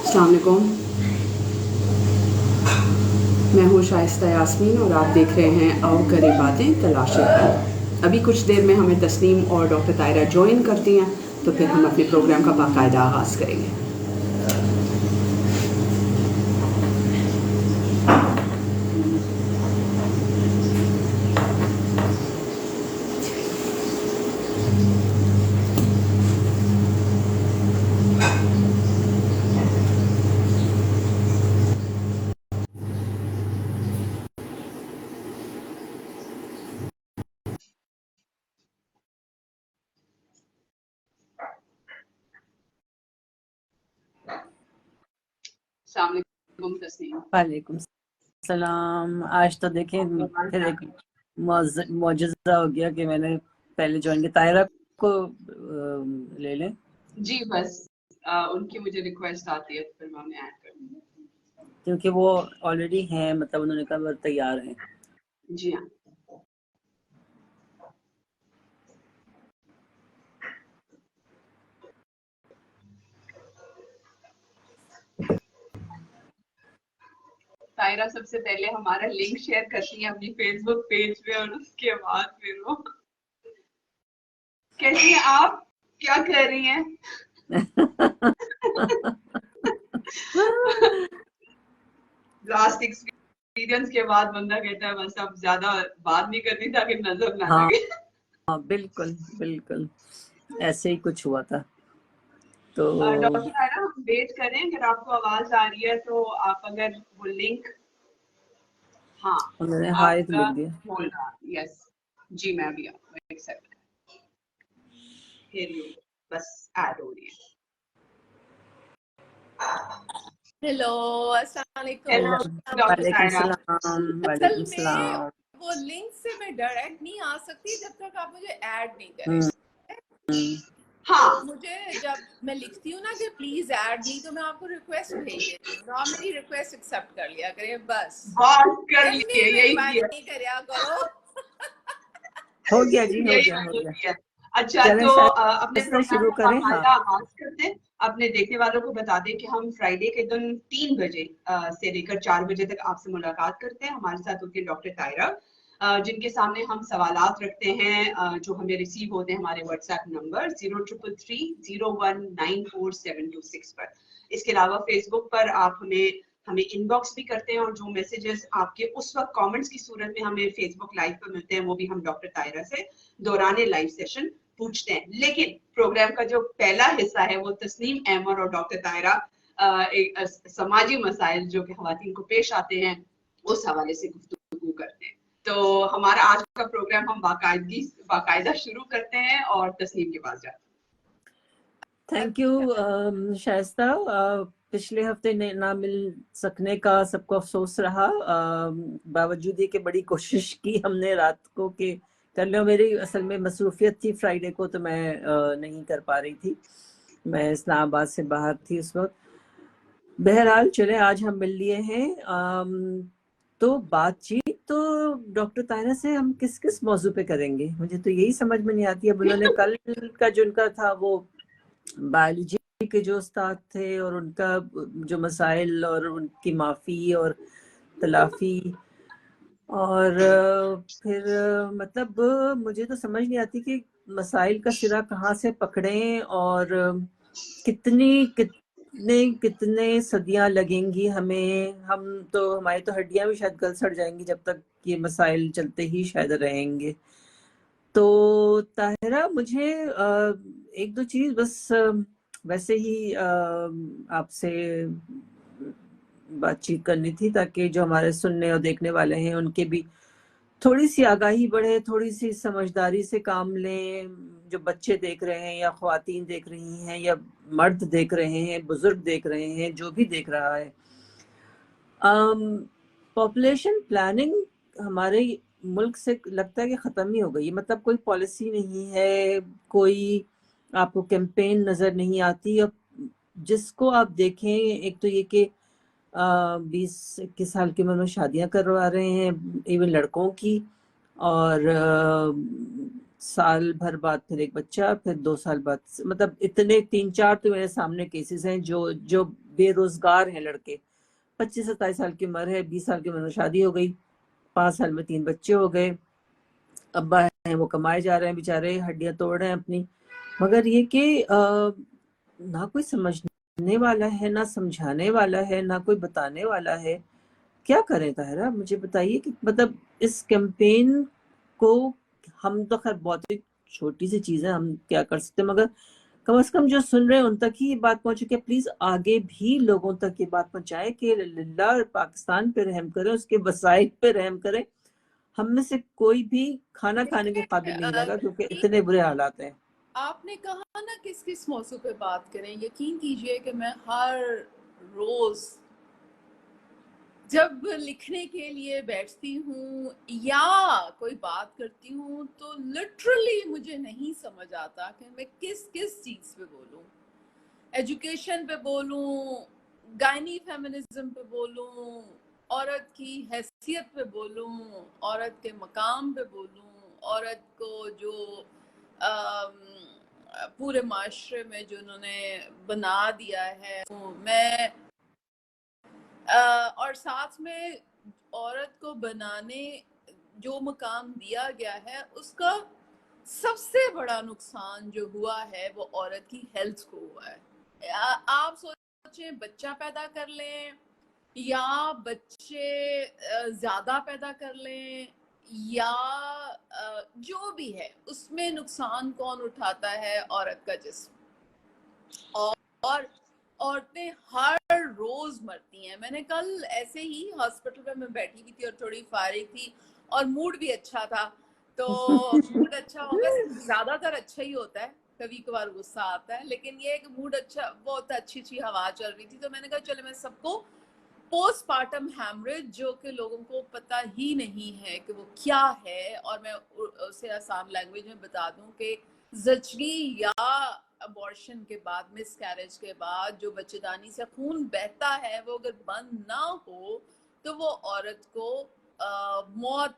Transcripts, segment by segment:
अस्सलाम वालेकुम। मैं हूँ शाइस्ता यास्मीन और आप देख रहे हैं आओ करें बातें तलाशे हल। अभी कुछ देर में हमें तस्नीम और डॉक्टर तायरा ज्वाइन करती हैं, तो फिर हम अपने प्रोग्राम का बाकायदा आगाज़ करेंगे। अस्सलाम वालेकुम तस्नीम। वालेकुम सलाम। आज तो देखें फिर एक मौजज़ा हो गया कि मैंने पहले ज्वाइन किया। तायरा को ले लें जी बस उनकी मुझे रिक्वेस्ट आती है तो फिर मैं उन्हें ऐड कर दूँगी। क्योंकि वो ऑलरेडी हैं, मतलब उन्होंने कहा वो तैयार हैं। जी हाँ। तायरा सबसे पहले हमारा लिंक शेयर करती है अपनी फेसबुक पेज पे और उसके बाद फिर वो कैसी हैं आप, क्या कर रही हैं? लास्ट एक्सपीरियंस के बाद बंदा कहता है बस अब ज्यादा बात नहीं करनी ताकि नजर ना हाँ लगे। हाँ, बिल्कुल बिल्कुल ऐसे ही कुछ हुआ था। तो डॉक्टर तायरा हम वेट करें, अगर आपको आवाज आ रही है तो आप अगर वो लिंक, हाँ उन्होंने हाय तो आपका लिख दिया। बोल रहा, यस जी मैं भी एक्सेप्ट यू, बस ऐड हो रही है। हेलो, अस्सलाम हेलो वालेकुम। डॉक्टर वालेकुम तायरा। सलाम। असल वालेकुम में सलाम। वो लिंक से मैं डायरेक्ट नहीं आ सकती जब तक आप मुझे ऐड नहीं हम्म, करें। हाँ तो मुझे जब मैं लिखती हूँ ना कि प्लीज ऐड मी, तो मैं आपको रिक्वेस्ट भेज देती हूँ, तो आप मेरी रिक्वेस्ट एक्सेप्ट कर लिया करें बस। बात कर इतनी लिए, यही किया, मेहरबानी करिया करो। हो गया जी, हो यही गया हो मैंने गया। किया। अच्छा चलें तो अपने शायद प्रोग्राम शुरू का करें। हाँ बाकायदा आगाज करते हैं। अपने देखने वालों को बता दें कि हम फ्राइडे के दिन 3 बजे से लेकर 4 बजे तक आपसे मुलाकात करते हैं। हमारे साथ होती है डॉक्टर तायरा, जिनके सामने हम सवालात रखते हैं जो हमें रिसीव होते हैं हमारे व्हाट्सएप नंबर 0333019476 पर। इसके अलावा फेसबुक पर आप हमें हमें इनबॉक्स भी करते हैं और जो मैसेजेस आपके उस वक्त कमेंट्स की सूरत में हमें फेसबुक लाइव पर मिलते हैं वो भी हम डॉक्टर तायरा से दौराने लाइव सेशन पूछते हैं। लेकिन प्रोग्राम का जो पहला हिस्सा है वो तस्नीम अहमद और डॉक्टर तायरा एक समाजी मसाइल जो कि खवातीन को पेश आते हैं उस हवाले से गुफ्तगू करते हैं। तो हमारा आज का प्रोग्राम हम बाकायदा शुरू करते हैं और तस्नीम के पास जाते हैं। Thank you Shaista. पिछले हफ्ते ना मिल सकने का सबको अफसोस रहा। बावजूद ये कि बड़ी कोशिश की हमने रात को कि कर लो। मेरी असल में मसरूफियत थी फ्राइडे को, तो मैं नहीं कर पा रही थी। मैं इस्लामाबाद से बाहर थी उस वक्त। बहरहाल चले आज हम मिल लिए हैं। तो बातचीत तो डॉक्टर तायरा से हम किस किस मौजू पे करेंगे, मुझे तो यही समझ में नहीं आती। अब उन्होंने कल का जो उनका था वो बायोलॉजी के जो उस्ताद थे और उनका जो मसाइल और उनकी माफ़ी और तलाफ़ी, और फिर मतलब मुझे तो समझ नहीं आती कि मसाइल का सिरा कहाँ से पकड़ें और कितने सदियां लगेंगी हमें। हम तो हमारी तो हड्डियां भी शायद गल सड़ जाएंगी जब तक ये मसाइल चलते ही शायद रहेंगे। तो ताहिरा मुझे एक दो चीज बस वैसे ही आपसे बातचीत करनी थी ताकि जो हमारे सुनने और देखने वाले हैं उनके भी थोड़ी सी आगाही बढ़े, थोड़ी सी समझदारी से काम लें। जो बच्चे देख रहे हैं या ख्वातीन देख रही हैं या मर्द देख रहे हैं, बुजुर्ग देख रहे हैं, जो भी देख रहा है। पॉपुलेशन प्लानिंग हमारे मुल्क से लगता है कि ख़त्म ही हो गई। मतलब कोई पॉलिसी नहीं है, कोई आपको कैंपेन नज़र नहीं आती। अब जिसको आप देखें, एक तो ये कि 20-21 साल की उम्र में शादियां करवा रहे हैं इवन लड़कों की, और साल भर बाद फिर एक बच्चा, फिर 2 साल बाद, मतलब इतने 3-4 तो मेरे सामने केसेस हैं जो जो बेरोजगार हैं लड़के, 25-27 साल की उम्र है, 20 साल की उम्र में शादी हो गई, 5 साल में 3 बच्चे हो गए, अब्बा हैं वो कमाए जा रहे हैं बेचारे, हड्डियां तोड़ रहे हैं अपनी, मगर ये कि ना कोई समझने वाला है, ना समझाने वाला है, ना कोई बताने वाला है। क्या करें ताहिरा, मुझे बताइए कि मतलब इस कैंपेन को, हम तो खैर बहुत ही छोटी सी चीज है, हम क्या कर सकते हैं, मगर कम से कम जो सुन रहे हैं उन तक ही ये बात पहुंचे कि प्लीज आगे भी लोगों तक ये बात पहुंचाएं कि लिल्लाह पाकिस्तान पे रहम करें, उसके वसाइल पे रहम करें। हम में से कोई भी खाना खाने के काबिल नहीं रहेगा क्योंकि इतने बुरे हालात हैं। आपने कहा ना किस किस मौजू पे बात करें, यकीन कीजिए कि मैं हर रोज जब लिखने के लिए बैठती हूँ या कोई बात करती हूँ तो लिटरली मुझे नहीं समझ आता कि मैं किस किस चीज पे बोलूँ। एजुकेशन पे बोलूँ, गायनी फेमिनिज्म पे बोलूँ, औरत की हैसियत पे बोलूँ, औरत के मकाम पे बोलूँ, औरत को जो पूरे माशरे में जो उन्होंने बना दिया है, मैं और साथ में औरत को बनाने जो मकाम दिया गया है उसका सबसे बड़ा नुकसान जो हुआ है वो औरत की हेल्थ को हुआ है। आप सोचें बच्चा पैदा कर लें या बच्चे ज्यादा पैदा कर लें या जो भी है, उसमें नुकसान कौन उठाता है? औरत का जिस्म। और औरतें हर रोज मरती हैं। मैंने कल ऐसे ही हॉस्पिटल में मैं बैठी हुई थी और थोड़ी फारिग थी और मूड भी अच्छा था, तो मूड अच्छा होगा, ज्यादातर अच्छा ही होता है, कभी कभार गुस्सा आता है, लेकिन ये एक मूड अच्छा, बहुत अच्छी अच्छी हवा चल रही थी, तो मैंने कहा चलो मैं सबको पोस्टपार्टम हैमरेज, जो कि लोगों को पता ही नहीं है कि वो क्या है, और मैं उसे आसान लैंग्वेज में बता दूं कि ज़चगी या अबॉर्शन के बाद, मिसकैरेज के बाद जो बच्चेदानी से खून बहता है वो अगर बंद ना हो तो वो औरत को मौत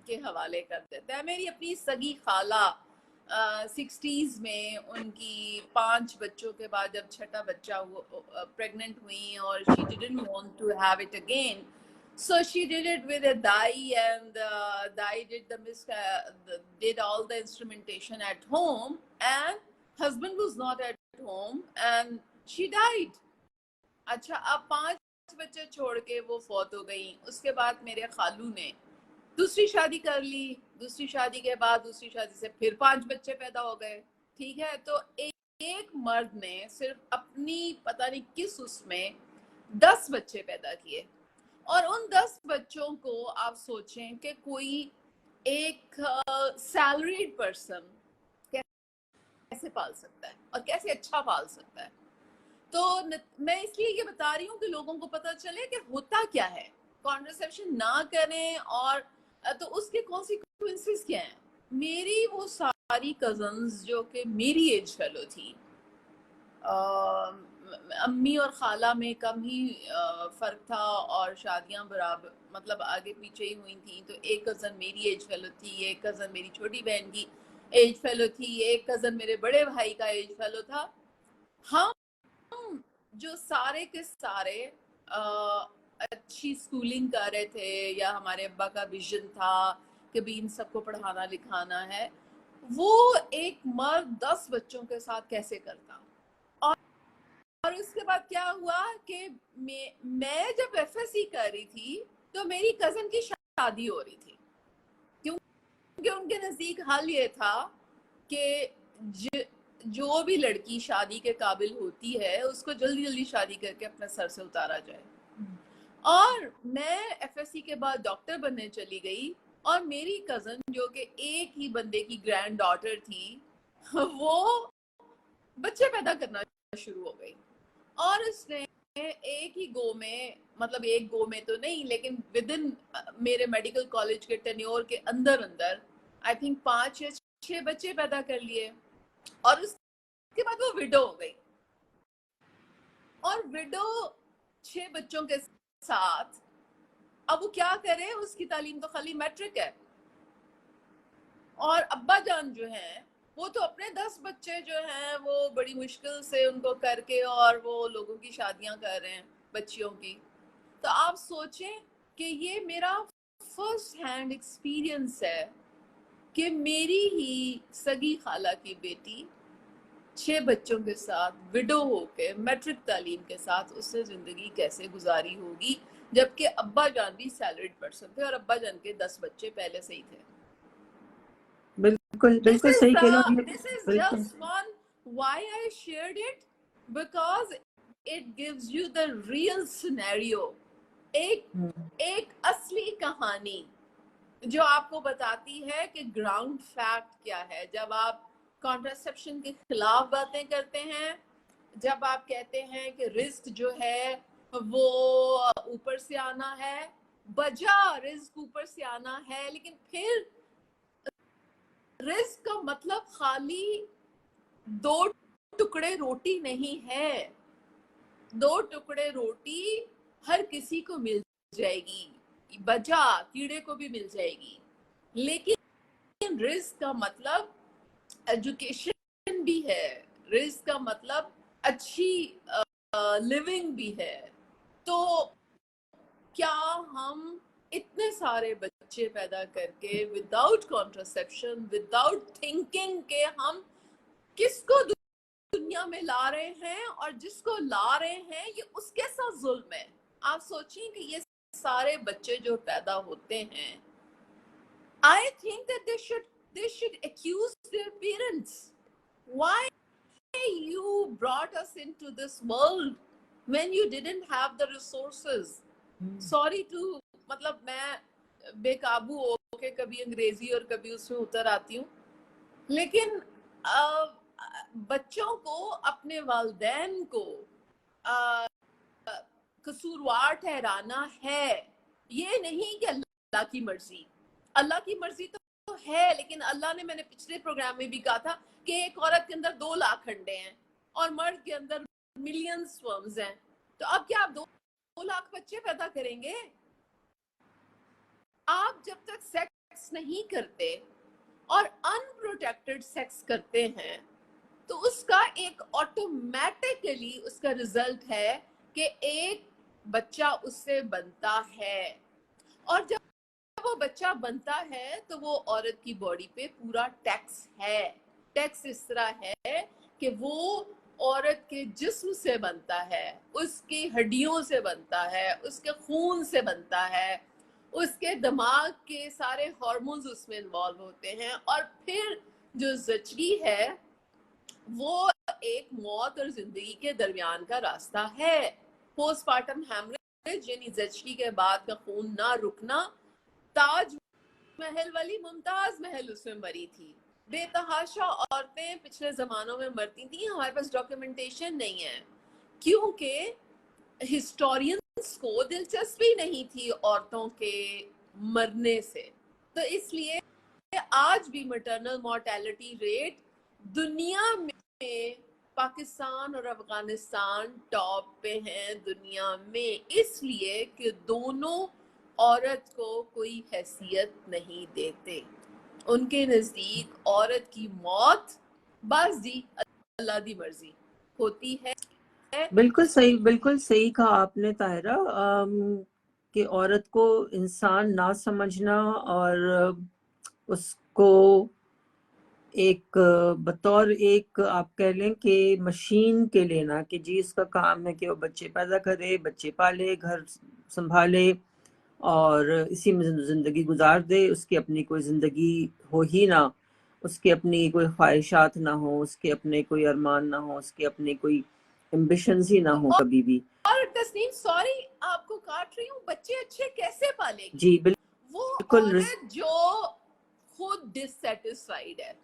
के हवाले कर देता है। मेरी अपनी सगी खाला 60s में उनकी 5 बच्चों के बाद जब छठा बच्चा प्रेग्नेंट हुई और she didn't want to have it again, so she did it with a dye, and dye did all the instrumentation at home, and husband was not at home and she died. अच्छा, अब 5 बच्चे छोड़ के वो फौत हो गई। उसके बाद मेरे खालू ने दूसरी शादी कर ली, दूसरी शादी के बाद दूसरी शादी से फिर 5 बच्चे पैदा हो गए। ठीक है, तो एक मर्द ने सिर्फ अपनी पता नहीं किस उसमें 10 बच्चे पैदा किए, और उन 10 बच्चों को आप सोचें कि कोई एक सैलरीड पर्सन कैसे पाल सकता है और कैसे अच्छा पाल सकता है। तो मैं इसलिए ये बता रही हूँ कि लोगों को पता चले कि होता क्या है, कॉन्ट्रसेप्शन ना करें, और तो उसके कॉन्सिक्वेंसेस क्या हैं। मेरी वो सारी कजन्स जो कि मेरी एज फेलो थी, अम्मी और खाला में कम ही फर्क था और शादियां बराबर, मतलब आगे पीछे ही हुई थी। तो एक कजन मेरी एज फेलो थी, एक कजन मेरी छोटी बहन की एज फेलो थी, एक कजन मेरे बड़े भाई का एज फेलो था। हम जो सारे के सारे अच्छी स्कूलिंग कर रहे थे, या हमारे अब्बा का विजन था कि भी इन सबको पढ़ाना लिखाना है, वो एक मर्द 10 बच्चों के साथ कैसे करता। और उसके बाद क्या हुआ कि मैं जब एफएससी कर रही थी तो मेरी कजन की शादी हो रही थी, क्योंकि उनके नजदीक हल ये था कि जो भी लड़की शादी के काबिल होती है उसको जल्दी जल्दी शादी करके अपने सर से उतारा जाए। और मैं एफएससी के बाद डॉक्टर बनने चली गई, और मेरी कजन जो कि एक ही बंदे की ग्रैंड डॉटर थी, वो बच्चे पैदा करना शुरू हो गई, और उसने एक ही गो में, मतलब एक गो में तो नहीं लेकिन विद इन मेरे मेडिकल कॉलेज के टेन्योर के अंदर अंदर आई थिंक 5 या 6 बच्चे पैदा कर लिए। और उसके बाद वो विडो हो गई, और विडो 6 बच्चों के साथ अब वो क्या करे, उसकी तालीम तो खाली मैट्रिक है। और अब्बा जान जो हैं वो तो अपने 10 बच्चे जो हैं वो बड़ी मुश्किल से उनको करके और वो लोगों की शादियां कर रहे हैं बच्चियों की। तो आप सोचें कि ये मेरा फर्स्ट हैंड एक्सपीरियंस है कि मेरी ही सगी खाला की बेटी 6 बच्चों के साथ विडो होके मैट्रिक तालीम के साथ उसने जिंदगी कैसे गुजारी होगी, जबकि अब्बा जान भी सैलरीड पर्सन थे और अब्बा जान के 10 बच्चे पहले से ही थे। बिल्कुल बिल्कुल सही कह रहे हो। This is बिल्कुल just one why I shared it because it gives you the real scenario, एक असली कहानी जो आपको बताती है कि ग्राउंड फैक्ट क्या है। जब आप कॉन्ट्रासेप्शन के खिलाफ बातें करते हैं, जब आप कहते हैं कि रिस्क जो है वो ऊपर से आना है, बजा रिस्क ऊपर से आना है, लेकिन फिर रिस्क का मतलब खाली 2 टुकड़े रोटी नहीं है। 2 टुकड़े रोटी हर किसी को मिल जाएगी, बजा कीड़े को भी मिल जाएगी, लेकिन रिस्क का मतलब एजुकेशन भी है, रिस्क का मतलब अच्छी लिविंग भी है। तो क्या हम इतने सारे बच्चे पैदा करके विदाउट कॉन्ट्रासेप्शन, विदाउट थिंकिंग के हम किसको दुनिया में ला रहे हैं, और जिसको ला रहे हैं ये उसके साथ जुल्म है। आप सोचिए कि ये सारे बच्चे जो पैदा होते हैं, I think that they should accuse their parents. Why you brought us into this world when you didn't have the resources? Sorry to मतलब मैं बेकाबू होके कभी अंग्रेजी और कभी उसमें उतर आती हूँ, लेकिन बच्चों को अपने वालिदैन को कसूरवार ठहराना है। ये नहीं कि अल्लाह की मर्जी, अल्लाह की मर्जी तो है, लेकिन अल्लाह ने, मैंने पिछले प्रोग्राम में भी कहा था कि एक औरत के अंदर 2 लाख अंडे हैं और मर्द के अंदर मिलियन स्पर्म्स हैं। तो अब क्या आप 2 लाख बच्चे पैदा करेंगे? आप जब तक सेक्स नहीं करते और अनप्रोटेक्टेड सेक्स करते हैं तो उसका एक ऑटोमेटिकली उसका रिजल्ट है कि एक बच्चा उससे बनता है, और जब वो बच्चा बनता है तो वो औरत की बॉडी पे पूरा टैक्स है। टैक्स इस तरह है कि वो औरत के जिस्म से बनता है, उसकी हड्डियों से बनता है, उसके खून से बनता है, उसके दिमाग के सारे हार्मोन्स उसमें इन्वॉल्व होते हैं, और फिर जो ज़चगी है वो एक मौत और जिंदगी के दरमियान का रास्ता है। पोस्टमार्टम हेमरेज यानी ज़चगी के बाद का खून ना रुकना। ताज महल वाली मुमताज महल उसमें मरी थी। बेतहाशा औरतें पिछले जमानों में मरती थी, हमारे पास डॉक्यूमेंटेशन नहीं है क्योंकि हिस्टोरियंस को दिलचस्पी नहीं थी औरतों के मरने से। तो इसलिए आज भी मैटरनल मोर्टेलिटी रेट दुनिया में पाकिस्तान और अफगानिस्तान टॉप पे हैं दुनिया में, इसलिए कि दोनों औरत को कोई हैसियत नहीं देते। उनके नजदीक औरत की मौत बस जी अल्लाह दी मर्जी होती है। बिल्कुल सही कहा आपने ताहिरा, कि औरत को इंसान ना समझना और उसको एक बतौर एक आप कह लें कि मशीन के लेना कि जी इसका काम है कि वो बच्चे पैदा करे, बच्चे पाले, घर संभाले और इसी में ज़िंदगी गुजार दे, उसकी अपनी कोई ज़िंदगी हो ही ना, उसकी अपनी कोई ख्वाहिशात ना हो, उसके अपने कोई अरमान ना हो, उसके अपने कोई एम्बिशंस ही ना हो कभी भी। और तस्नीम सॉरी आपको काट रही हूँ, बच्चे अच्छे कैसे पालेगी? जी वो बिल्कुल औरत जो खुद डिससेटिस्फाइड है,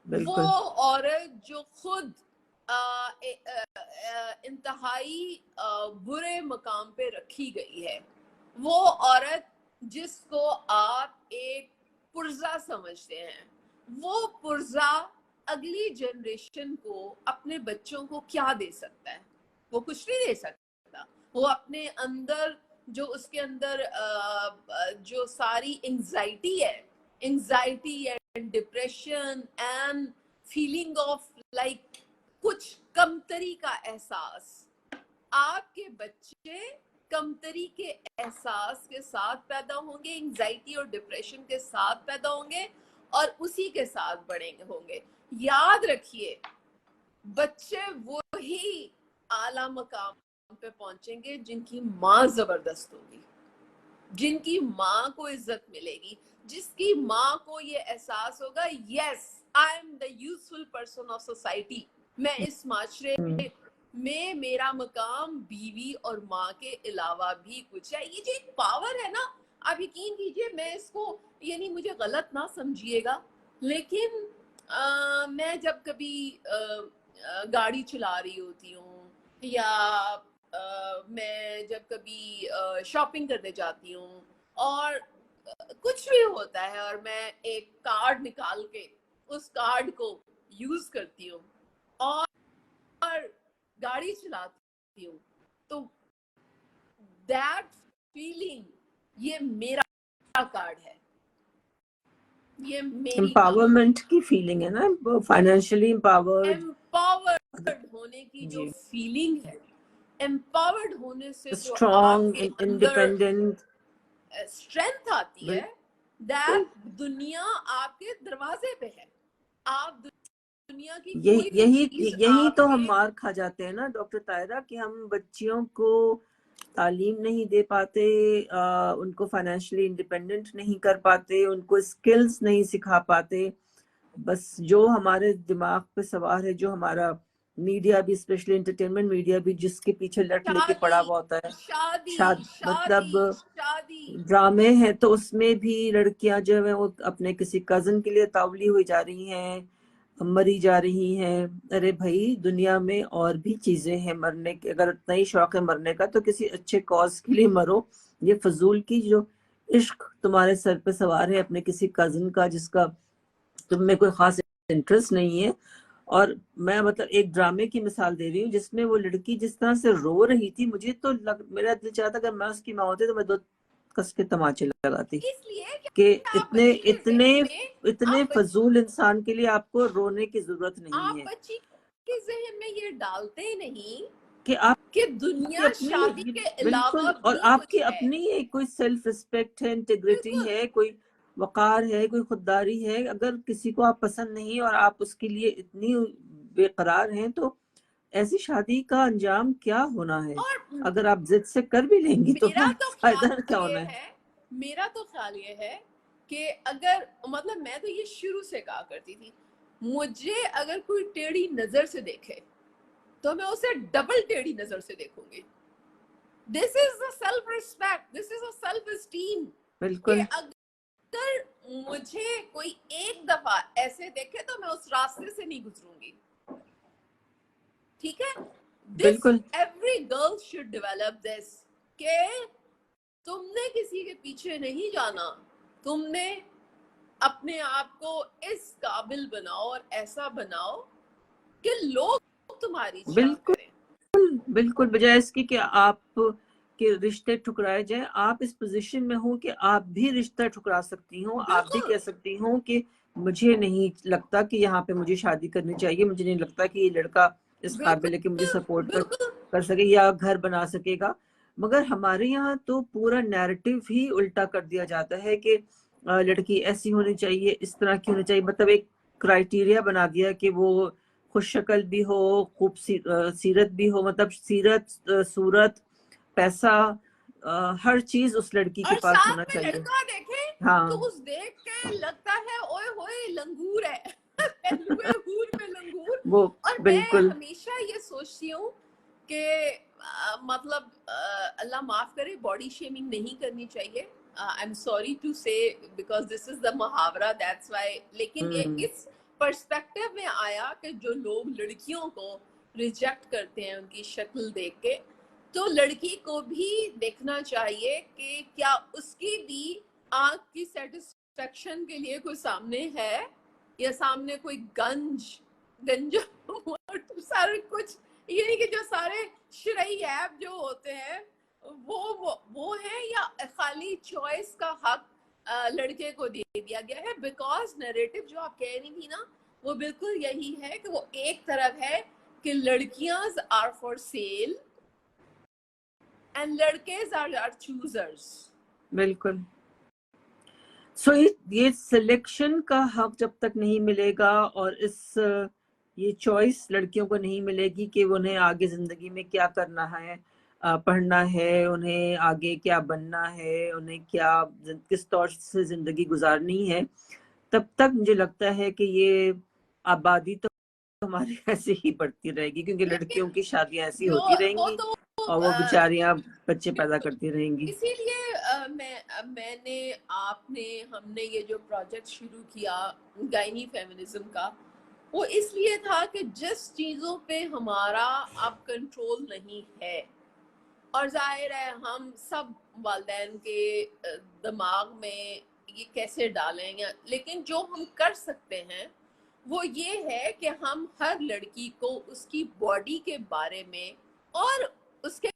वो औरत जो खुद इंतहाई बुरे मकाम पे रखी गई है, वो औरत जिसको आप एक पुर्जा समझते हैं, वो पुर्जा अगली जनरेशन को अपने बच्चों को क्या दे सकता है? वो कुछ नहीं दे सकता। वो अपने अंदर जो उसके अंदर जो सारी एंजाइटी है depression and feeling of like कुछ कमतरी का एहसास। आपके बच्चे कमतरी के एहसास के साथ पैदा होंगे, एंजाइटी और डिप्रेशन के साथ पैदा होंगे और उसी के साथ बड़े होंगे। याद रखिए, बच्चे वही आला मकाम पे पहुंचेंगे जिनकी माँ जबरदस्त होगी, जिनकी माँ को इज्जत मिलेगी, जिसकी माँ को ये एहसास होगा yes I am the useful person of society, मैं इस माशरे में मेरा मकाम बीवी और माँ के अलावा भी कुछ है। ये जो एक पावर है ना, आप यकीन कीजिए, मैं इसको, यानी मुझे गलत ना समझिएगा, लेकिन मैं जब कभी गाड़ी चला रही होती हूँ या मैं जब कभी शॉपिंग करने जाती हूँ और कुछ भी होता है और मैं एक कार्ड निकाल के उस कार्ड को यूज करती हूँ और गाड़ी चलाती हूँ, तो दैट फीलिंग, ये मेरा कार्ड है, ये मेरी एम्पावरमेंट की फीलिंग है ना, फाइनेंशियली एम्पावर्ड होने की जो फीलिंग है, एम्पावर्ड होने से जो स्ट्रॉन्ग इंडिपेंडेंट स्ट्रेंथ आती है, दैट दुनिया आपके दरवाजे पे है। आप दुनिया की यही तो हम मार खा जाते हैं ना डॉक्टर तायरा, कि हम बच्चियों को तालीम नहीं दे पाते, उनको फाइनेंशियली इंडिपेंडेंट नहीं कर पाते, उनको स्किल्स नहीं सिखा पाते। बस जो हमारे दिमाग पे सवार है, जो हमारा मीडिया भी, स्पेशली एंटरटेनमेंट मीडिया भी, जिसके पीछे लट लेके पड़ा हुआ होता है, मतलब ड्रामे हैं, तो उसमें भी लड़कियां जो है वो अपने किसी कजन के लिए तावली हुई जा रही हैं, मरी जा रही हैं। अरे भाई, दुनिया में और भी चीजें हैं मरने के, अगर इतना ही शौक है मरने का तो किसी अच्छे कॉज के लिए मरो। ये फजूल की जो इश्क तुम्हारे सर पे सवार है अपने किसी कजन का, जिसका तुम में कोई खास इंटरेस्ट नहीं है। और मैं मतलब एक ड्रामे की मिसाल दे रही हूँ जिसमें वो लड़की जिस तरह से रो रही थी, मुझे तो मेरा दिल चाहता अगर मैं उसकी माँ होती तो मैं दो कस के तमाचे लगाती कि इतने फजूल इंसान के लिए आपको रोने की जरूरत नहीं है। बच्ची के ज़हन में ये डालते नहीं कि आप कि दुनिया शादी के अलावा और आपकी अपनी कोई सेल्फ रिस्पेक्ट है, इंटीग्रिटी है, कोई वकार है, कोई खुददारी है। अगर किसी को आप पसंद नहीं और आप उसके लिए इतनी बेकरार हैं, तो ऐसी शादी का अंजाम क्या होना है? अगर आप जिद से कर भी लेंगी तो फायदा क्या होना है? मेरा तो ख्याल ये है कि अगर, मतलब मैं तो ये शुरू से कहा करती थी, मुझे अगर कोई टेढ़ी नजर से देखे तो मैं उसे डबल टेढ़ी नजर से देखूंगी। This is a self respect, this is a self esteem. बिल्कुल। अगर मुझे कोई एक दफा ऐसे देखे तो मैं उस रास्ते से नहीं गुजरूंगी, ठीक है? बिल्कुल। Every girl should develop this, के तुमने किसी के पीछे नहीं जाना, तुमने अपने आप को इस काबिल बनाओ और ऐसा बनाओ कि लोग तुम्हारी चाह करें। बिल्कुल, बजाय इसकी कि आप के रिश्ते ठुकराए जाए, आप इस पोजीशन में हो कि आप भी रिश्ता ठुकरा सकती हो। आप भी कह सकती हो कि मुझे नहीं लगता कि यहाँ पे मुझे शादी करनी चाहिए, मुझे नहीं लगता कि ये लड़का इस काबिल है कि मुझे सपोर्ट कर सके या घर बना सकेगा। मगर हमारे यहाँ तो पूरा नैरेटिव ही उल्टा कर दिया जाता है कि लड़की ऐसी होनी चाहिए, इस तरह की होनी चाहिए, मतलब एक क्राइटेरिया बना दिया कि वो खुश शक्ल भी हो, खूबसूरत भी हो, मतलब सीरत, सूरत, पैसा, हर चीज उस लड़की के पास होना चाहिए। लड़का देखे हाँ, तो उस देख के लगता है ओए होए लंगूर है हूर में लंगूर। वो और बिल्कुल। मैं हमेशा ये सोचती हूँ कि मतलब अल्लाह माफ करे, बॉडी शेमिंग नहीं करनी चाहिए। आई एम सॉरी टू से बिकॉज दिस इज द मुहावरा, दैट्स व्हाई। लेकिन ये इस पर्सपेक्टिव में आया कि जो लोग लड़कियों को रिजेक्ट करते हैं उनकी शक्ल देख के, तो लड़की को भी देखना चाहिए कि क्या उसकी भी आंख की सेटिस्फेक्शन के लिए कोई सामने है, या सामने कोई गंज सारे कुछ, यानी कि जो सारे शरई ऐप जो होते हैं वो है, या खाली चॉइस का हक लड़के को दे दिया गया है, बिकॉज नैरेटिव जो आप कह रही थी ना वो बिल्कुल यही है कि वो एक तरफ है कि लड़कियां आर फॉर सेल एंड लड़के आर चूजर्स। बिल्कुल। सो ये सिलेक्शन का हक जब तक नहीं मिलेगा और ये चॉइस लड़कियों को नहीं मिलेगी कि उन्हें आगे जिंदगी में क्या करना है, पढ़ना है, उन्हें आगे क्या बनना है, उन्हें किस तौर से जिंदगी गुजारनी है, तब तक मुझे लगता है कि ये आबादी तो हमारी ऐसे ही बढ़ती रहेगी, क्योंकि लड़कियों की शादियां ऐसी होती रहेंगी और वो बेचारियां बच्चे पैदा करती रहेंगी। इसीलिए हमने ये जो प्रोजेक्ट शुरू किया गायनी फेमिनिज्म का, वो इसलिए था कि जिस चीजों पे हमारा अब कंट्रोल नहीं है, और जाहिर है हम सब वालिदैन के दिमाग में ये कैसे डालेंगे, लेकिन जो हम कर सकते हैं वो ये है कि हम हर लड़की को उसकी बॉडी के बारे में और उसके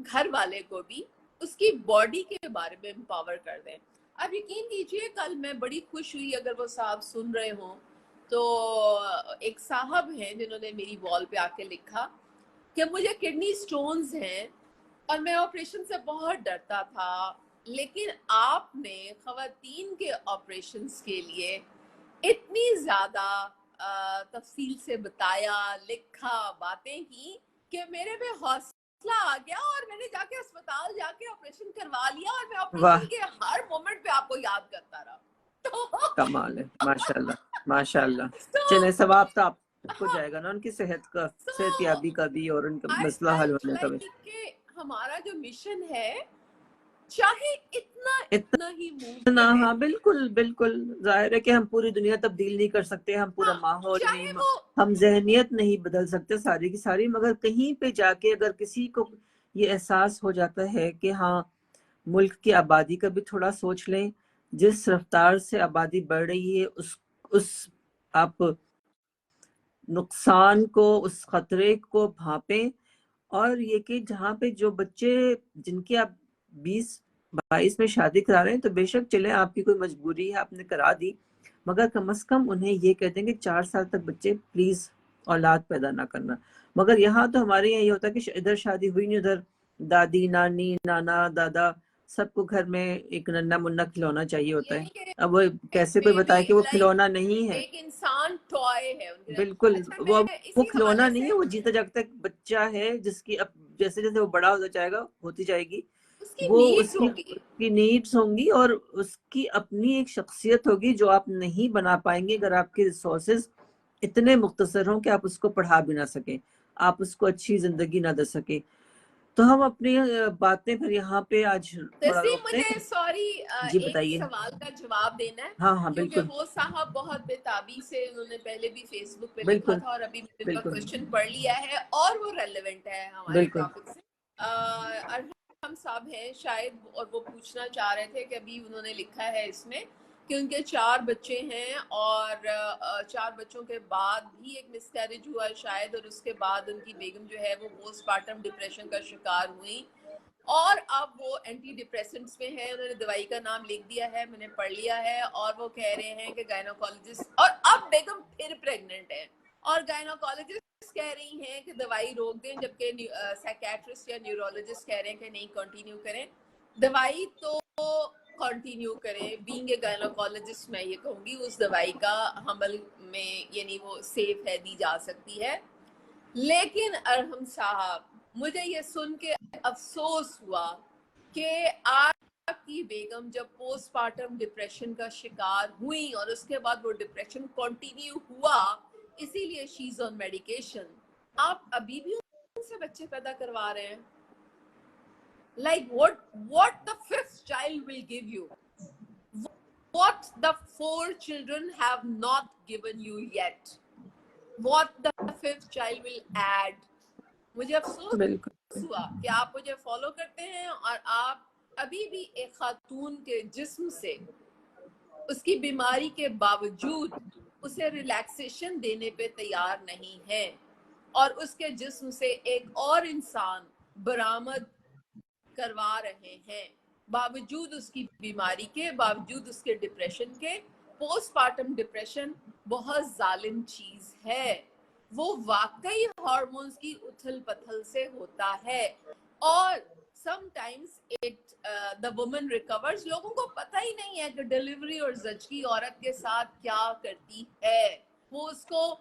घर वाले को भी उसकी बॉडी के बारे में एम्पावर कर दें। आप यकीन कीजिए, कल मैं बड़ी खुश हुई, अगर वो साहब सुन रहे हो तो एक साहब हैं जिन्होंने मेरी वॉल पे आके लिखा कि मुझे किडनी स्टोन्स हैं और मैं ऑपरेशन से बहुत डरता था, लेकिन आपने खवातीन के ऑपरेशंस के लिए इतनी ज्यादा तफसील से बताया, लिखा, बातें की कि मेरे पे हौसला आ गया और मैंने जाके अस्पताल जाके ऑपरेशन करवा लिया और मैं ऑपरेशन के हर मोमेंट पे आपको याद करता रहा। तो कमाल है, माशाल्लाह माशाल्लाह। चले सवाब तो आपको जाएगा ना उनकी सेहतयाबी का भी और उनका मसला हल होने का भी। हमारा जो मिशन है चाहे इतना ही मूव हाँ बिल्कुल बिल्कुल, जाहिर है कि हम पूरी दुनिया तब्दील नहीं कर सकते, हम पूरा माहौल नहीं, हम जहनियत नहीं बदल सकते सारी की सारी, मगर कहीं पे जाके अगर किसी को ये एहसास हो जाता है कि हाँ मुल्क की आबादी का भी थोड़ा सोच लें, जिस रफ्तार से आबादी बढ़ रही है उस आप नुकसान को, उस खतरे को भांपें, और ये कि जहाँ पे जो बच्चे जिनकी आप 20-22 में शादी करा रहे हैं तो बेशक चले, आपकी कोई मजबूरी है आपने करा दी, मगर कम से कम उन्हें ये कह देंगे 4 साल तक बच्चे प्लीज औलाद पैदा ना करना। मगर यहाँ तो हमारे यहाँ ये होता है कि इधर शादी हुई नहीं, उधर दादी नानी नाना दादा सबको घर में एक नन्ना मुन्ना खिलौना चाहिए होता है। अब वो कैसे कोई बताए कि वो खिलौना नहीं है, एक इंसान टॉय है उनके। बिल्कुल। वो खिलौना नहीं है, वो जीता जागता एक बच्चा है जिसकी अब जैसे जैसे वो बड़ा होता जाएगा, होती जाएगी, वो उसकी नीड्स होंगी और उसकी अपनी एक शख्सियत होगी जो आप नहीं बना पाएंगे अगर आपके रिसोर्सेज इतने मुख्तसर हों कि आप उसको पढ़ा भी ना सके, आप उसको अच्छी जिंदगी ना दे सके। तो हम अपनी बातें फिर यहाँ पे आज थोड़ा रोकते हैं। मुझे सॉरी एक सवाल का जवाब देना है। हाँ क्योंकि वो साहब बहुत बेताबी से, उन्होंने पहले भी फेसबुक पे लिखा था और अभी भी उनका क्वेश्चन पढ़ लिया है और वो रेलेवेंट है हमारे टॉपिक से। हम साहब हैं शायद, और वो पूछना चाह रहे थे कि अभी उन्होंने लिखा है इसमें कि उनके 4 बच्चे हैं और 4 बच्चों के बाद भी एक मिसकैरेज हुआ शायद, और उसके बाद उनकी बेगम जो है वो पोस्टमार्टम डिप्रेशन का शिकार हुई और अब वो एंटी डिप्रेसेंट्स में है। उन्होंने दवाई का नाम लिख दिया है, मैंने पढ़ लिया है, और वो कह रहे हैं कि गायनोकोलॉजिस्ट, और अब बेगम फिर प्रेग्नेंट है और गायनोकोलॉजिस्ट कह रही हैं कि दवाई रोक दें, जबकि साइकियाट्रिस्ट या न्यूरोलॉजिस्ट कह रहे हैं कि नहीं कंटिन्यू करें दवाई, तो कंटिन्यू करें। बीइंग ए गायनोकोलॉजिस्ट मैं ये कहूँगी उस दवाई का हमल में यानी वो सेफ है, दी जा सकती है। लेकिन अरहम साहब, मुझे ये सुन के अफसोस हुआ कि आपकी बेगम जब पोस्टमार्टम डिप्रेशन का शिकार हुई और उसके बाद वो डिप्रेशन कंटिन्यू हुआ, इसीलिए शी इज ऑन मेडिकेशन, आप अभी भी उनसे बच्चे पैदा करवा रहे हैं। Like what the 5th child will give you, what the 4 children have not given you yet, what the 5th child will add. मुझे अफसोस हुआ कि आप मुझे फॉलो करते हैं और आप अभी भी एक खातून के जिस्म से उसकी बीमारी के बावजूद उसे रिलैक्सेशन देने पे तैयार नहीं है, और उसके जिस्म से एक और इंसान बरामद करवा रहे हैं। बावजूद उसकी बीमारी के, बावजूद उसके डिप्रेशन के, पोस्टपार्टम डिप्रेशन बहुत जालिम चीज है। वो वाकई हार्मोन्स की उथल पथल से होता है और sometimes it the woman recovers. लोगों को पता ही नहीं है कि डिलीवरी और जचकी औरत के साथ क्या करती है। वो उसको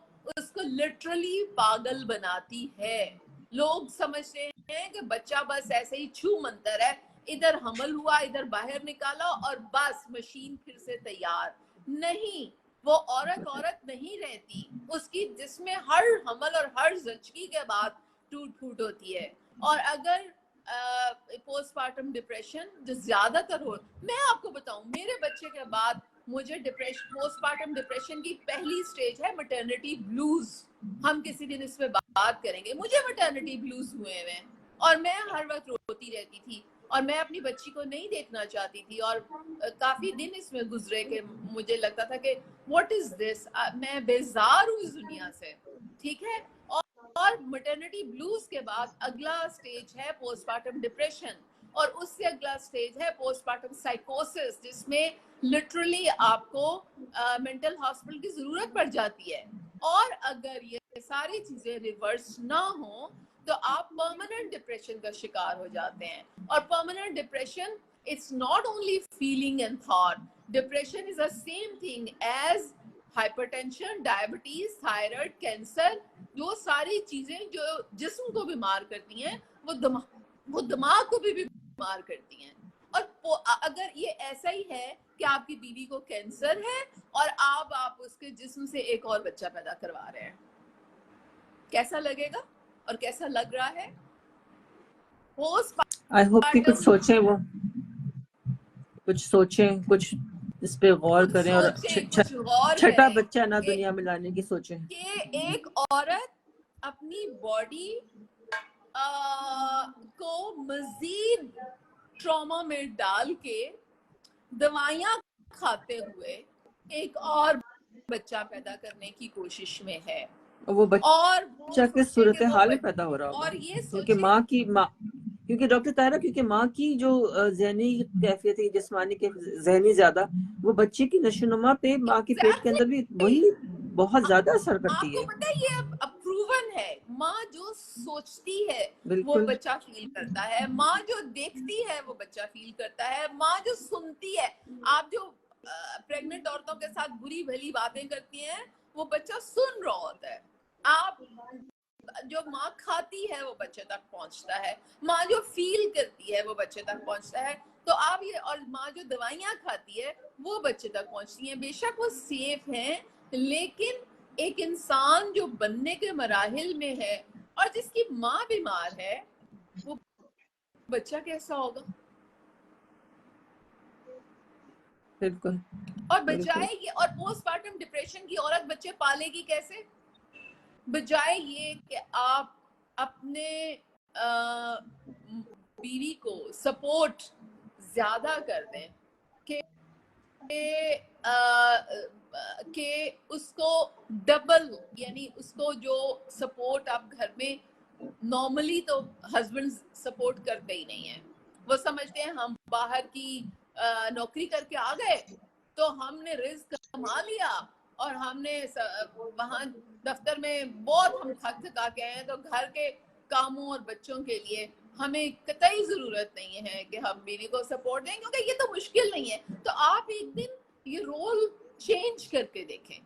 लिटरली पागल बनाती है। लोग समझते हैं कि बच्चा बस ऐसे ही छू मंतर है, इधर हमल हुआ, इधर बाहर निकाला और बस मशीन फिर से तैयार। नहीं, वो औरत नहीं रहती, उसकी जिसमें हर हमल और हर जचकी के बाद टूट फूट होती है। और अगर पोस्टपार्टम डिप्रेशन जो ज्यादातर हो, मैं आपको बताऊं, मेरे बच्चे के बाद मुझे पोस्टपार्टम डिप्रेशन की पहली स्टेज है मैटरनिटी ब्लूज। हम किसी दिन इस पे बात करेंगे। मुझे मैटरनिटी ब्लूज हुए हैं और मैं हर वक्त रोती रहती थी और मैं अपनी बच्ची को नहीं देखना चाहती थी और काफी दिन इसमें गुजरे कि मुझे लगता था कि व्हाट इज दिस, मैं बेजार हूँ इस दुनिया से। ठीक है, और मैटरनिटी ब्लूज के बाद अगला स्टेज है पोस्टपार्टम डिप्रेशन और उससे अगला स्टेज है पोस्टपार्टम साइकोसिस, जिसमें लिटरली आपको मेंटल हॉस्पिटल की जरूरत पड़ जाती है। और अगर ये सारी चीजें रिवर्स ना हो तो आप परमानेंट डिप्रेशन का शिकार हो जाते हैं। और permanent depression, it's not only feeling and thought, depression is the same thing as hypertension, diabetes, thyroid, cancer. जो सारी चीजें जो जिस्म को बीमार करती हैं वो दिमाग को भी बीमार करती हैं। और अगर ये ऐसा ही है कि आपकी बीवी को कैंसर है और आप उसके जिस्म से एक और बच्चा पैदा करवा रहे हैं, कैसा लगेगा और कैसा लग रहा है? आई होप कि कुछ सोचें, वो कुछ सोचें, कुछ इस पे गौर करें और छठा बच्चा ना दुनिया में लाने की सोचें कि एक औरत अपनी बॉडी को मजीद ट्रॉमा में डाल के दवाइयां खाते हुए एक और बच्चा पैदा करने की कोशिश में है। वो बच्चा के सूरत हाल में पैदा हो रहा होगा। और ये क्योंकि क्योंकि डॉक्टर ताहिरा, क्योंकि माँ की जो जहनी कैफियत है, जिस्मानी कैफियत, जहनी ज्यादा, वो बच्चे की नशोनुमा पे माँ के पेट के अंदर भी वही बहुत ज्यादा असर करती है। आपको पता है ये अप्रूवन है। माँ जो सोचती है वो बच्चा फील करता है, माँ जो देखती है वो बच्चा फील करता है, माँ जो सुनती है। आप जो प्रेग्नेंट औरतों के साथ बुरी भली बातें करती हैं वो बच्चा सुन रहा होता है। आप जो माँ खाती है वो बच्चे तक पहुंचता है, माँ जो फील करती है वो बच्चे तक पहुंचता है। तो आप ये, और माँ जो दवाइयाँ खाती है वो बच्चे तक पहुंचती हैं। बेशक वो सेफ हैं, लेकिन एक इंसान जो बनने के मराहिल में है और जिसकी माँ बीमार है, वो बच्चा कैसा होगा? बिल्कुल। और बजाय ये, और पोस्टपार्टम डिप्रेशन की औरत बच्चे पालेगी कैसे? बजाय ये कि आप अपने बीवी को सपोर्ट ज्यादा कर दें कि उसको डबल, यानी उसको जो सपोर्ट आप घर में नॉर्मली तो हस्बैंड सपोर्ट करते ही नहीं है। वो समझते हैं हम बाहर की नौकरी करके आ गए तो हमने रिस्क कमा लिया और हमने वहां दफ्तर में बहुत हम थक थका के आए, तो घर के कामों और बच्चों के लिए हमें कतई जरूरत नहीं है कि हम बीवी को सपोर्ट दें, क्योंकि ये तो मुश्किल नहीं है। तो आप एक दिन ये रोल चेंज करके देखें।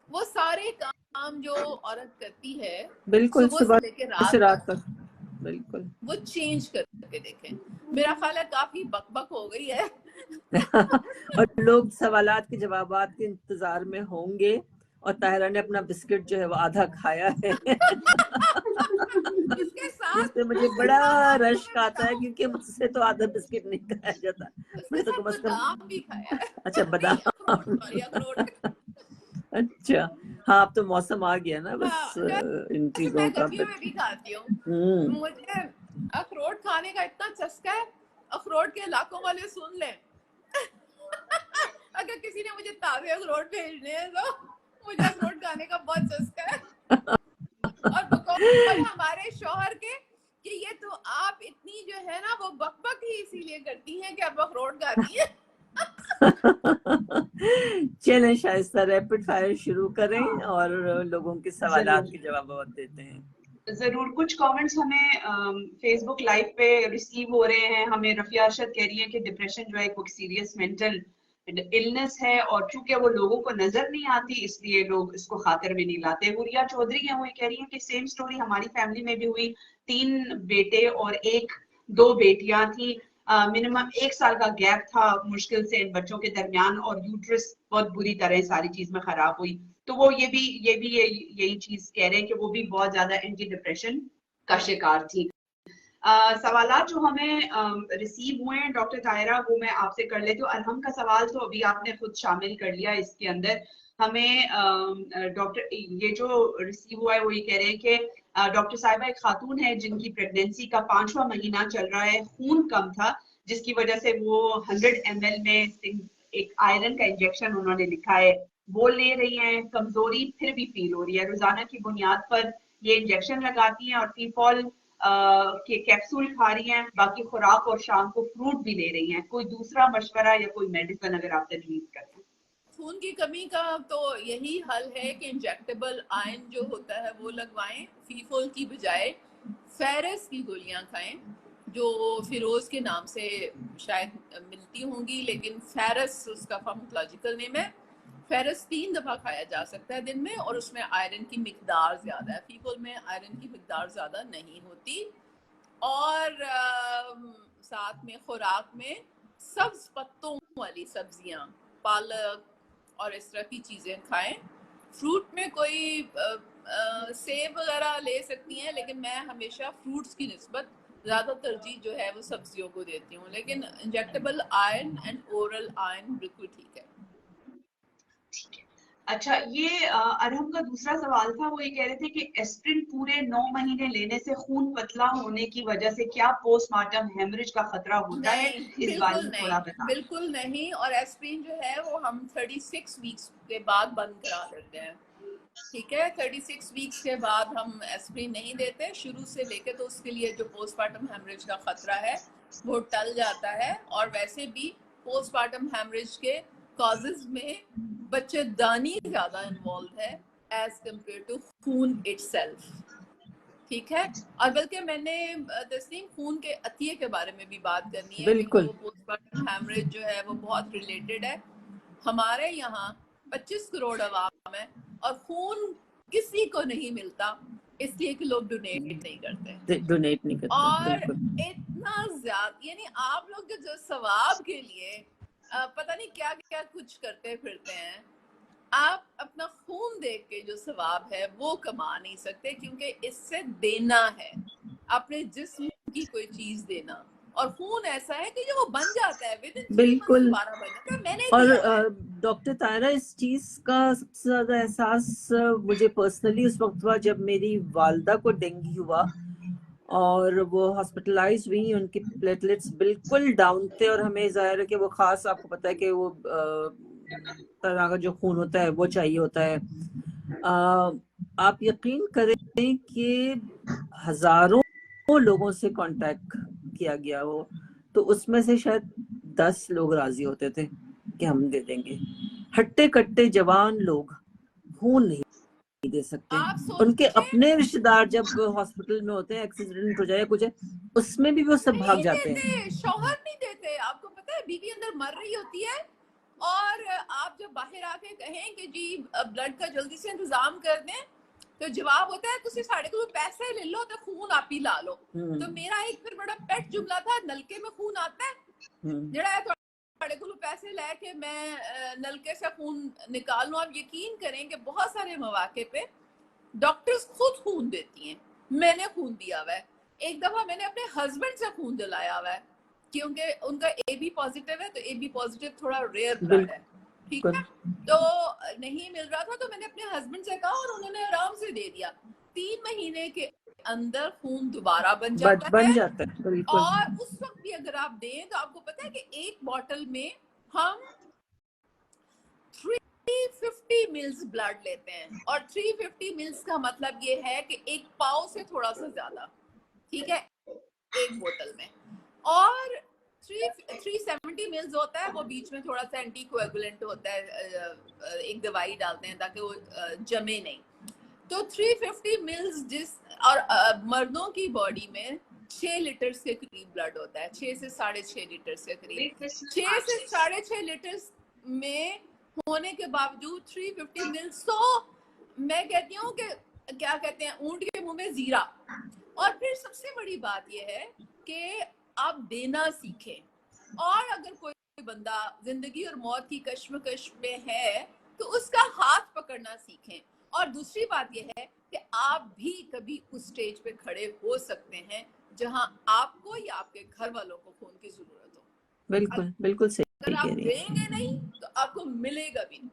वो सारे काम जो औरत करती है बिल्कुल सुबह से लेकर रात तक, बिल्कुल वो चेंज करके देखें। मेरा ख्याल है काफी बकबक हो गई है और लोग सवालात के जवाबात के इंतजार में होंगे। और ताहिरा ने अपना बिस्किट जो है वो आधा खाया है इसके साथ जिससे मुझे बड़ा रश्क आता है, क्योंकि मुझसे तो आधा बिस्किट नहीं खाया जाता। मैं तो कम से कम भी खाया है। अच्छा, बादाम। अच्छा, हाँ, अब तो मौसम आ गया ना, बस इन चीजों का। मैं भी खाती हूँ। मुझे अखरोट खाने का इतना चस्का है, अखरोट के इलाकों वाले सुन लें अगर किसी ने मुझे ताजे अखरोट भेजने हैं तो मुझे अखरोट खाने का बहुत चस्का है। और हमारे शौहर के कि ये तो आप इतनी जो है ना वो बकबक ही इसीलिए करती हैं कि आप अखरोट खाती हैं। चलें शाइस्ता, रैपिड फायर शुरू करें और लोगों के सवालात के जवाब देते हैं। जरूर। कुछ कमेंट्स हमें फेसबुक लाइव पे रिसीव हो रहे हैं। हमें रफिया अरशद कह रही है कि डिप्रेशन जो है कोई सीरियस मेंटल इलनेस है और चूंकि वो लोगों को नजर नहीं आती इसलिए लोग इसको खातिर में नहीं लाते। हुरिया चौधरी है, वो कह रही है कि सेम स्टोरी हमारी फैमिली में भी हुई। 3 बेटे और 2 बेटियां थी। मिनिमम 1 साल का गैप था मुश्किल से इन बच्चों के दरमियान और यूट्रस बहुत बुरी तरह सारी चीज में खराब हुई। तो वो ये भी यही चीज कह रहे हैं कि वो भी बहुत ज्यादा एंटी डिप्रेशन का शिकार थी। सवालात जो हमें रिसीव हुए हैं डॉक्टर तायरा, वो मैं आपसे कर लेती हूँ। अरहम का सवाल तो अभी आपने खुद शामिल कर लिया इसके अंदर। हमें डॉक्टर ये जो रिसीव हुआ है वो ये कह रहे हैं कि डॉक्टर साहिबा एक खातून है जिनकी प्रेगनेंसी का 5वां महीना चल रहा है, खून कम था जिसकी वजह से वो 100 ml में एक आयरन का इंजेक्शन उन्होंने लिखा है, वो ले रही हैं, कमजोरी फिर भी फील हो रही है। रोजाना की बुनियाद पर ये इंजेक्शन लगाती हैं और फीफॉल के कैप्सूल खा रही हैं, बाकी खुराक और शाम को फ्रूट भी ले रही हैं। कोई दूसरा मशवरा या कोई मेडिसिन अगर आप तजवीज करें? खून की कमी का तो यही हल है कि इंजेक्टेबल आयरन जो होता है वो लगवाएं, फीफोल की बजाय फेरस की गोलियां खाएं, जो फिरोज के नाम से शायद मिलती होंगी, लेकिन फेरस उसका फार्माकोलॉजिकल नेम है। फेरस 3 दफा खाया जा सकता है दिन में और उसमें आयरन की मिकदार ज्यादा है, फीफोल में आयरन की मिकदार ज्यादा नहीं होती। और साथ में खुराक में सब्ज पत्तों वाली सब्जियां, पालक और इस तरह की चीजें खाएं। फ्रूट में कोई सेब वगैरह ले सकती हैं, लेकिन मैं हमेशा फ्रूट्स की निस्बत ज्यादा तरजीह जो है वो सब्जियों को देती हूँ। लेकिन injectable iron and oral iron बिल्कुल ठीक है। अच्छा, ये अरहम का दूसरा सवाल था, वो ये कह रहे थे कि एस्प्रिन पूरे 9 महीने लेने से खून पतला होने की वजह से क्या पोस्टमार्टम हेमरेज का खतरा होता है? इस बारे में थोड़ा बताएं। बिल्कुल नहीं। और एस्प्रिन जो है वो हम 36 वीक्स के बाद बंद करा देते हैं, ठीक है। 36 वीक्स के बाद हम एस्प्रिन नहीं देते शुरू से लेके, तो उसके लिए जो पोस्टमार्टम हेमरेज का खतरा है वो टल जाता है। और वैसे भी पोस्टमार्टम हेमरेज के कॉजेज में बच्चेदानी ज्यादा इन्वॉल्व है एज कम्पेयर टू खून इटसेल्फ, ठीक है। और बल्कि मैंने तस्नीम खून के अतिये के बारे में भी बात करनी है, बिल्कुल। क्योंकि वो पोस्टमार्टम हेमरेज जो है वो बहुत रिलेटेड है। हमारे यहाँ 25 करोड़ आवाम है और खून किसी को नहीं मिलता, इसलिए कि लोग डोनेट नहीं करते। और इतना ज्यादा, यानी आप लोग जो सवाब के लिए पता नहीं क्या क्या कुछ करते फिरते हैं, आप अपना खून देख के जो सवाब है वो कमा नहीं सकते, क्योंकि इससे देना है, अपने जिस्म की कोई चीज देना। और खून ऐसा है कि जो वो बन जाता है विद इन 3 मंथ्स दोबारा बन जाता है। मैंने और डॉक्टर तायरा, इस चीज का सबसे ज्यादा एहसास मुझे पर्सनली उस वक्त हुआ जब मेरी वालदा को डेंगू हुआ और वो हॉस्पिटलाइज हुई, उनके प्लेटलेट्स बिल्कुल डाउन थे और हमें जाहिर है कि वो खास, आपको पता है कि वो तरह का जो खून होता है वो चाहिए होता है। आप यकीन करें कि हजारों लोगों से कांटेक्ट किया गया हो, तो उसमें से शायद 10 लोग राजी होते थे कि हम दे देंगे। हट्टे कट्टे जवान लोग खून नहीं दे सकते। उनके अपने रिश्तेदार जब हॉस्पिटल में होते हैं, एक्सीडेंट हो जाए कुछ है, उसमें भी वो सब भाग जाते हैं। शौहर नहीं देते। आपको पता है बीवी अंदर मर रही होती है और आप जब बाहर आके कहें कि जी ब्लड का जल्दी से इंतजाम कर दें, तो जवाब होता है तुसी साढ़े को पैसे ले लो तो खून आप ही ला लो। तो मेरा एक फिर बड़ा पेट जुमला था, नलके में खून आता है जड़ा साढ़े को पैसे लेके मैं नलके से खून निकाल लूं। आप यकीन करें कि बहुत सारे मौके पे डॉक्टर्स खुद खून देती हैं। मैंने खून दिया हुआ है, एक दफा मैंने अपने हस्बैंड से खून दिलाया हुआ है, क्योंकि उनका AB पॉजिटिव है, तो AB पॉजिटिव थोड़ा रेयर ब्लड है, ठीक है। तो नहीं मिल रहा था तो मैंने अपने हस्बैंड से कहा और उन्होंने आराम से दे दिया। 3 महीने के अंदर खून दोबारा बन जाता है। और उस वक्त भी अगर आप दें तो आपको पता है कि एक बॉटल में हम 350 मिल्स ब्लड लेते हैं, और 350 मिल्स का मतलब ये है कि एक पाव से थोड़ा सा ज्यादा, ठीक है, 350 मिल्स होता है, वो बीच में थोड़ा सा एंटी कोएगुलेंट होता है, एक दवाई डालते हैं ताकि वो जमे नहीं। तो 350 मिल्स और मर्दों की बॉडी में 6 लीटर के करीब ब्लड होता है, 6 से 6.5 लीटर के करीब। 6 से 6.5 लीटर में होने के बावजूद 350 मिल्स, तो मैं कहती हूँ कि क्या कहते हैं, ऊंट के मुंह में जीरा। और फिर सबसे बड़ी बात यह है कि आप देना सीखें, और अगर कोई बंदा जिंदगी और मौत की कश्मकश में है तो उसका हाथ पकड़ना सीखें। और दूसरी बात यह है कि आप भी कभी उस स्टेज पे खड़े हो सकते हैं जहां आपको या आपके घर वालों को खून की जरूरत हो। बिल्कुल बिल्कुल सही अगर आप कह रही हैं। देंगे नहीं तो आपको मिलेगा भी नहीं।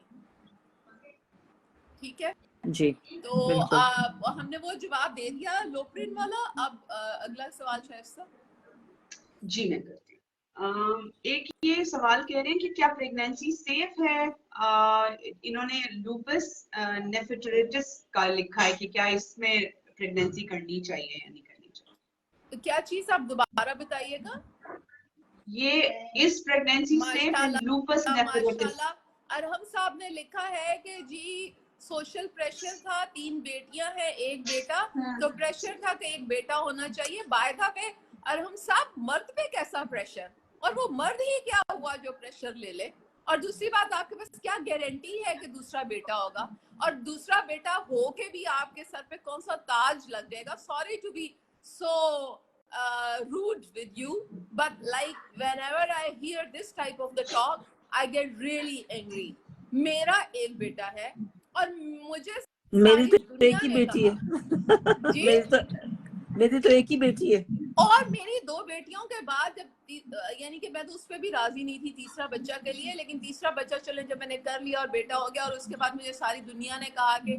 ठीक है जी तो बिल्कुल। हमने वो जवाब दे दिया लोप्रिन वाला। अब अगला सवाल शायद जी मैं करती हूँ। एक ये सवाल कह रहे हैं कि क्या प्रेगनेंसी सेफ है? इन्होंने लूपस नेफ्राइटिस का लिखा है कि क्या इसमें प्रेगनेंसी करनी चाहिए या नहीं करनी चाहिए? तो क्या चीज आप दोबारा बताइएगा। ये इस pregnancy safe in lupus nephritis? माशाल्लाह अरहम साहब ने लिखा है कि जी सोशल प्रेशर था, 3 बेटियां हैं 1 बेटा, तो प्रेशर था कि 1 बेटा होना चाहिए। बायदा पे अरहम साहब मर्द पे कैसा प्रेशर, और वो मर्द ही क्या हुआ जो प्रेशर ले ले। और दूसरी बात, आपके पास क्या गारंटी है कि दूसरा बेटा होगा, और दूसरा बेटा हो के भी आपके सर पे कौन सा ताज लग जाएगा। Sorry to be so rude with you, but like whenever I hear this type of the talk I get really angry. मेरा एक बेटा है और मुझे मेरी सारी तो एक दुनिया ही ने बेटी है। कहा जी, मेरी तो एक ही बेटी है। और मेरी 2 बेटियों के बाद जब यानी कि मैं तो उस पर भी राजी नहीं थी तीसरा बच्चा के लिए, लेकिन तीसरा बच्चा चले जब मैंने कर लिया और बेटा हो गया, और उसके बाद मुझे सारी दुनिया ने कहा कि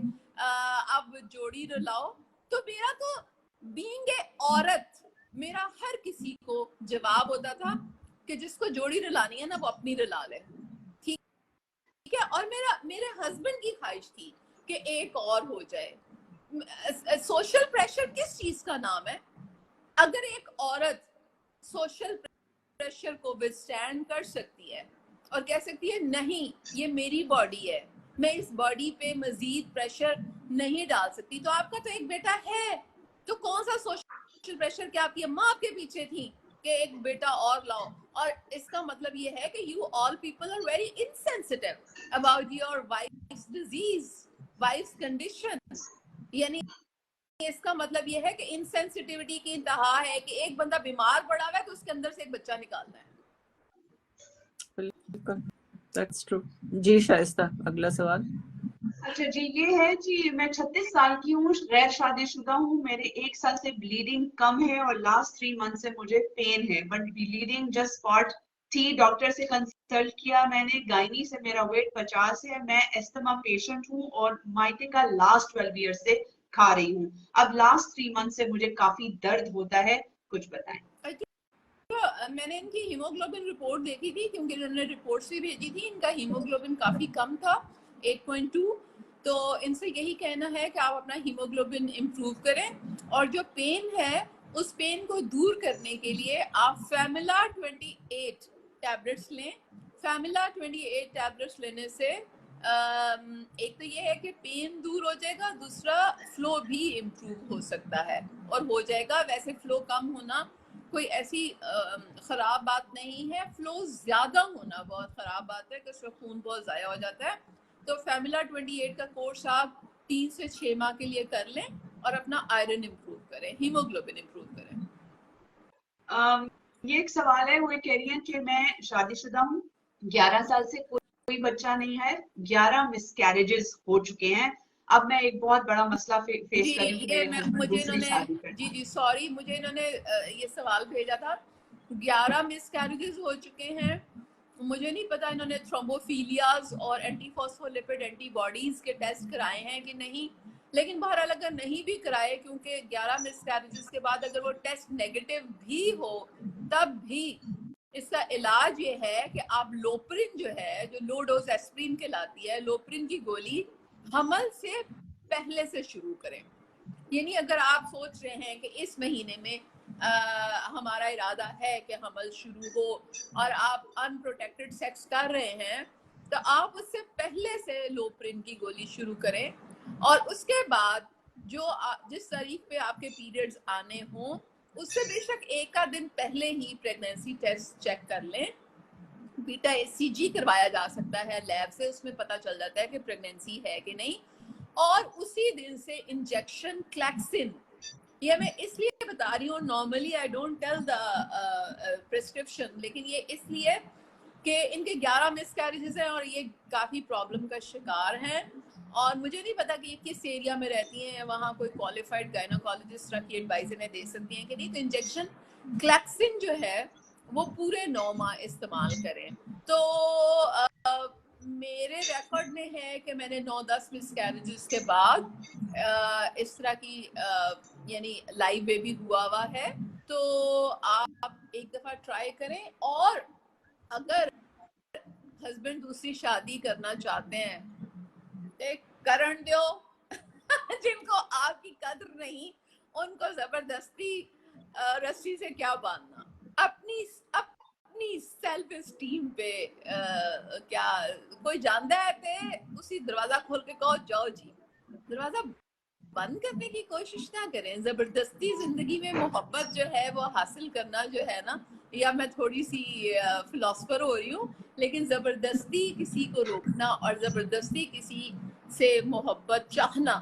अब जोड़ी रुलाओ। तो मेरा तो बीइंग ए औरत, मेरा हर किसी को जवाब होता था कि जिसको जोड़ी रुलानी है ना वो अपनी रुला ले। ठीक है, और मेरे हस्बैंड की ख्वाहिश थी कि एक और हो जाए। सोशल प्रेशर किस चीज का नाम है? अगर एक औरत सोशल प्रेशर को विथस्टैंड कर सकती है और कह सकती है नहीं ये मेरी बॉडी है, मैं इस बॉडी पे मजीद प्रेशर नहीं डाल सकती, तो आपका तो एक बेटा है, तो कौन सा सोशल प्रेशर? क्या आपकी अम्मा आपके पीछे थी कि एक बेटा और लाओ? और इसका मतलब ये है कि you all people are very insensitive about your wife's disease, wife's condition. यानी इसका मतलब ये है कि इनसेंसिटिविटी की इंतहा है कि एक बंदा बीमार पड़ा हुआ है तो उसके अंदर से एक बच्चा निकालना है। बिल्कुल, that's true। जी शाइस्ता, अगला सवाल। अच्छा जी, ये है जी, मैं 36 साल की हूँ, गैर शादीशुदा हूँ, मेरे 1 साल से ब्लीडिंग कम है और लास्ट 3 मंथ से मुझे पेन है, बट ब्लीडिंग जस्ट स्पॉट थी। डॉक्टर से कंसल्ट किया मैंने, गायनी से मेरा वेट 50 है, मैं एस्थमा पेशेंट हूँ और माइटे का लास्ट 12 ईयर से खा रही हूँ। अब लास्ट 3 मंथ से मुझे काफी दर्द होता है, कुछ बताएं। तो मैंने इनकी हीमोग्लोबिन रिपोर्ट देखी थी, क्योंकि इन्होंने रिपोर्ट्स भी भेजी थी, इनका हीमोग्लोबिन काफी कम था 8.2। तो इनसे यही कहना है कि आप अपना हीमोग्लोबिन इम्प्रूव करें, और जो पेन है उस पेन को दूर करने के लिए आप फैमिला 28 टैबलेट्स लें। फैमिला 28 टैबलेट्स लेने से एक तो ये है कि पेन दूर हो जाएगा, दूसरा फ्लो भी इम्प्रूव हो सकता है और हो जाएगा। वैसे फ्लो कम होना कोई ऐसी खराब बात नहीं है, फ्लो ज्यादा होना बहुत खराब बात है कि उसका खून बहुत ज़ाया हो जाता है। तो फैमिला 28 का कोर्स आप 3 से 6 माह के लिए कर लें और अपना आयरन इम्प्रूव करें, हीमोग्लोबिन इम्प्रूव करें। ये एक सवाल है, वो ये कह रही है कि मैं शादीशुदा हूँ, 11 साल से कोई बच्चा नहीं है, 11 मिसकैरेजेस हो चुके हैं। अब मैं एक बहुत बड़ा मसला फेस कर रही हूँ, मेरे हस्बैंड दूसरी शादी करना। जी सॉरी, मुझे इन्होंने ये सवाल भेजा था। 11 मिसकैरेजेस हो चुके हैं, मुझे नहीं पता इन्होंने थ्रोम्बोफिलियाज और एंटीफॉस्फोलिपिड एंटीबॉडीज के टेस्ट कराए हैं कि नहीं, लेकिन बहरहाल अगर नहीं भी कराए, क्योंकि 11 मिसकैरेजेस के बाद अगर वो टेस्ट नेगेटिव भी हो तब भी इसका इलाज ये है कि आप लोप्रिन जो है, जो लो डोज एस्प्रिन कहलाती है, लोप्रिन की गोली हमल से पहले से शुरू करें। यानी अगर आप सोच रहे हैं कि इस महीने में हमारा इरादा है कि हमल शुरू हो और आप अनप्रोटेक्टेड सेक्स कर रहे हैं, तो आप उससे पहले से लोप्रिन की गोली शुरू करें और उसके बाद जो जिस तारीख पे आपके पीरियड्स आने हों उससे बेशक एक आध दिन पहले ही प्रेगनेंसी टेस्ट चेक कर लें। बीटा एचसीजी करवाया जा सकता है लैब से, उसमें पता चल जाता है कि प्रेगनेंसी है कि नहीं। और उसी दिन से इंजेक्शन क्लैक्सिन, ये मैं इसलिए बता रही हूँ, normally I don't tell the prescription, लेकिन ये इसलिए कि इनके 11 मिसकैरेजेस हैं और ये काफ़ी प्रॉब्लम का शिकार हैं। और मुझे नहीं पता कि ये किस एरिया में रहती हैं, वहाँ कोई क्वालिफाइड गायनोकोलॉजिस्ट रखी एडवाइस इन्हें दे सकती हैं कि नहीं। तो इंजेक्शन क्लैक्सिन जो है वो पूरे 9 माह इस्तेमाल करें। तो मेरे रिकॉर्ड में है कि मैंने 9-10 मिसकैरेजेस के बाद इस तरह की यानी लाइव बेबी हुआ है। तो आप एक दफ़ा ट्राई करें, और अगर हस्बैंड दूसरी शादी करना चाहते हैं करण दो जिनको आपकी कदर नहीं, उनको जबरदस्ती रस्सी से क्या बांधना। अपनी सेल्फ एस्टीम पे क्या कोई जानता है ते उसी दरवाजा खोल के कहो जाओ जी, दरवाजा बंद करने की कोशिश ना करें। जबरदस्ती जिंदगी में मोहब्बत जो है वो हासिल करना जो है ना, या मैं थोड़ी सी फिलोसफर हो रही हूँ, लेकिन जबरदस्ती किसी को रोकना और जबरदस्ती किसी से मोहब्बत चाहना,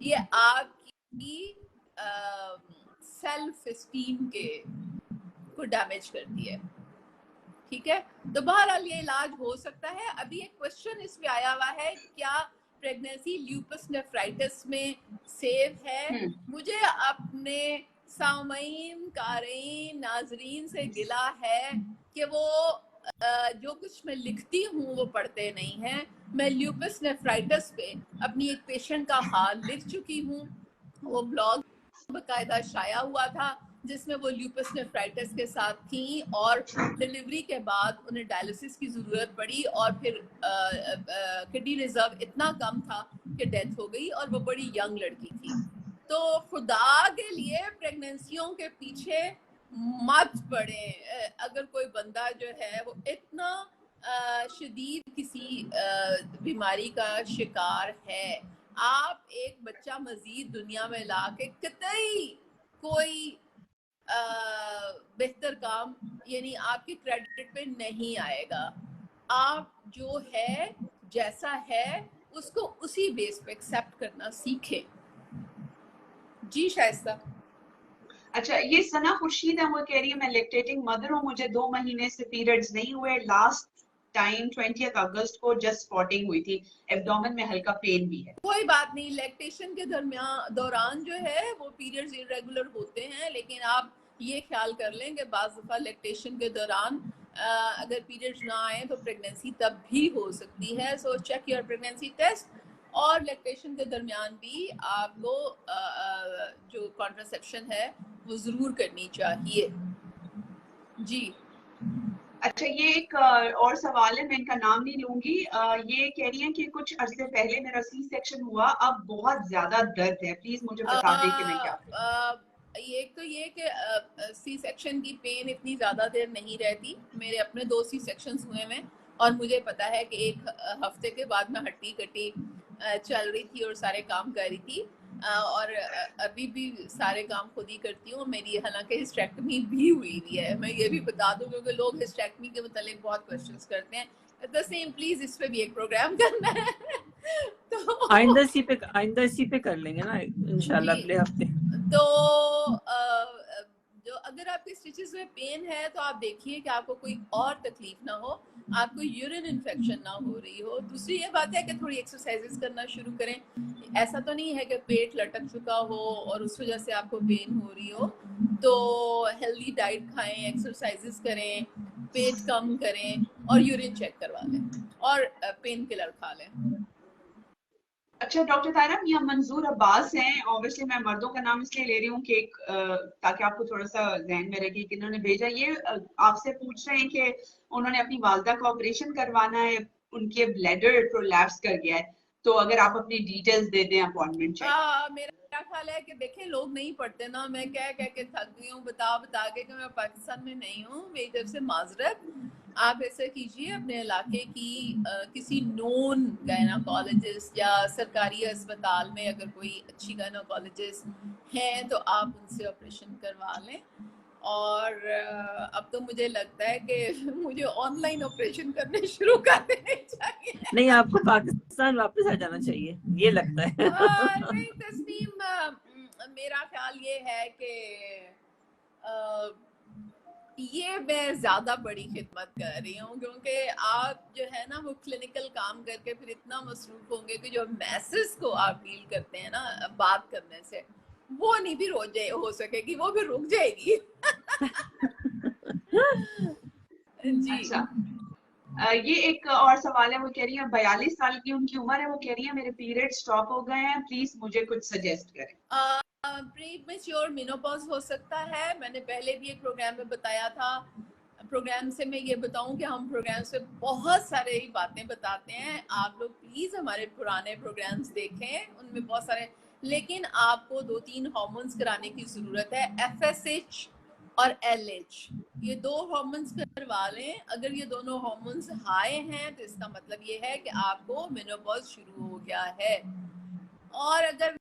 ये आपकी सेल्फ एस्टीम के को डैमेज करती है। ठीक है, तो बहरहाल ये इलाज हो सकता है। अभी एक क्वेश्चन इसमें आया हुआ है, क्या प्रेगनेंसी ल्यूपस नेफ्राइटिस में सेफ है? मुझे अपने सामईन, कारीन, नाजरीन से गिला है कि वो जो कुछ मैं लिखती हूँ वो पढ़ते नहीं हैं। मैं ल्यूपस नेफ्राइटिस पे अपनी एक पेशेंट का हाल लिख चुकी हूँ, वो ब्लॉग बकायदा शाया हुआ था जिसमें वो ल्यूपस नेफ्राइटिस के साथ थी और डिलीवरी के बाद उन्हें डायलिसिस की ज़रूरत पड़ी और फिर किडनी रिजर्व इतना कम था कि डेथ हो गई और वो बड़ी यंग लड़की थी। तो खुदा के लिए प्रेगनेंसियों के पीछे मत पड़े। अगर कोई बंदा जो है वो इतना शदीद किसी बीमारी का शिकार है, आप एक बच्चा मजीद दुनिया में ला के कतई कोई बेहतर काम यानी आपके क्रेडिट पे नहीं आएगा। आप जो है जैसा है उसको उसी बेस पे एक्सेप्ट करना सीखें। जी शाइस्ता। अच्छा, ये सना खुर्शीद है, वो कह रही है मैं लैक्टेटिंग मदर हूँ, मुझे 2 महीने से पीरियड्स नहीं हुए। लास्ट टाइम 20 अगस्त को जस्ट स्पॉटिंग हुई थी, एब्डोमेन में हल्का पेन भी है। कोई बात नहीं, लैक्टेशन के दौरान जो है वो पीरियड्स इरेगुलर होते हैं, लेकिन आप ये ख्याल कर लें कि बाज़ दफ़ा लैक्टेशन के दौरान अगर पीरियड्स ना आए तो प्रेगनेंसी तब भी हो सकती है। So check your pregnancy test. और लैक्टेशन के दरमियान भी आपको जो कॉन्ट्रासेप्शन है वो ज़रूर करनी चाहिए। जी अच्छा, ये एक और सवाल है, मैं इनका नाम नहीं लूंगी। ये कह रही हैं कि कुछ अरसे पहले मेरा सी सेक्शन हुआ, अब बहुत ज्यादा दर्द है, प्लीज मुझे बता दें कि मैं क्या करूं। ये तो ये कि सी सेक्शन की पेन इतनी ज़्यादा देर नहीं रहती। मेरे अपने 2 सी सेक्शंस हुए हैं और मुझे पता है कि 1 हफ्ते के बाद मैं हट्टी कट्टी चल रही थी और सारे काम कर रही थी और अभी भी सारे काम खुद ही करती हूँ। मेरी हालांकि हिस्टेक्टमी भी हुई है। मैं ये भी बता दूँ क्योंकि लोग हिस्टेक्टमी के मतलब बहुत क्वेश्चंस करते हैं। द सेम प्लीज इस पे भी एक प्रोग्राम करना है तो आइंदा इसी पे कर लेंगे ना इंशाल्लाह अगले हफ्ते। तो जो अगर आपके स्टिचेस में पेन है तो आप देखिए कि आपको कोई और तकलीफ ना हो, आपको यूरिन इन्फेक्शन ना हो रही हो। दूसरी ये बात है कि थोड़ी एक्सरसाइजेस करना शुरू करें। ऐसा तो नहीं है कि पेट लटक चुका हो और उस वजह से आपको पेन हो रही हो, तो हेल्दी डाइट खाएं, एक्सरसाइजेस करें, पेट कम करें और यूरिन चेक करवा लें और पेन किलर खा लें। अच्छा डॉक्टर तायरा, मियां मंजूर अब्बास हैं, ऑब्वियसली मैं मर्दों का नाम इसलिए ले रही हूँ कि ताकि आपको थोड़ा सा ध्यान में रखे कि इन्होंने भेजा। ये आपसे पूछ रहे हैं कि उन्होंने अपनी वालदा का ऑपरेशन करवाना है, उनके ब्लैडर प्रोलैप्स कर गया है, तो अगर आप अपनी डिटेल्स दे दें अपॉइंटमेंट चेक। मेरा ख्याल है कि देखें, लोग नहीं पढ़ते ना, मैं कह कह के थक गई हूँ, बता बता के कि मैं पाकिस्तान में नहीं हूँ। मेरी तरफ से माजरत। आप ऐसा कीजिए, अपने इलाके की किसी नोन गायनाकोलॉजिस्ट या सरकारी अस्पताल में अगर कोई अच्छी गायनाकोलॉजिस्ट हैं तो आप उनसे ऑपरेशन करवा लें। और अब तो मुझे लगता है कि मुझे ऑनलाइन ऑपरेशन करने शुरू कर देने चाहिए। नहीं, आपको पाकिस्तान वापस आ जाना चाहिए, ये लगता है। नहीं तस्नीम, मेरा ख्याल ये है कि ये मैं ज्यादा बड़ी खिदमत कर रही हूँ, क्योंकि आप जो है ना वो क्लिनिकल काम करके फिर इतना मसरूफ होंगे कि जो मैसेज को आप डील करते हैं ना बात करने से, वो नहीं भी हो सकेगी, वो भी रुक जाएगी। जी। अच्छा, ये एक और सवाल है, वो कह रही है 42 साल की उनकी उम्र है, वो कह रही है मेरे पीरियड स्टॉप हो गए हैं, प्लीज मुझे कुछ सजेस्ट करें। प्रीमेच्योर मेनोपॉज हो सकता है। मैंने पहले भी एक प्रोग्राम में बताया था। प्रोग्राम से मैं ये बताऊं कि हम प्रोग्राम से बहुत सारे बातें बताते हैं। आप लोग प्लीज हमारे पुराने प्रोग्राम्स देखें, उनमें बहुत सारे, लेकिन आपको 2-3 हार्मोन्स कराने की जरूरत है, FSH और LH, ये 2 हार्मोन्स करवा लें। अगर ये दोनों हार्मोन्स हाई हैं तो इसका मतलब ये है कि आपको मेनोपॉज शुरू हो गया है। और अगर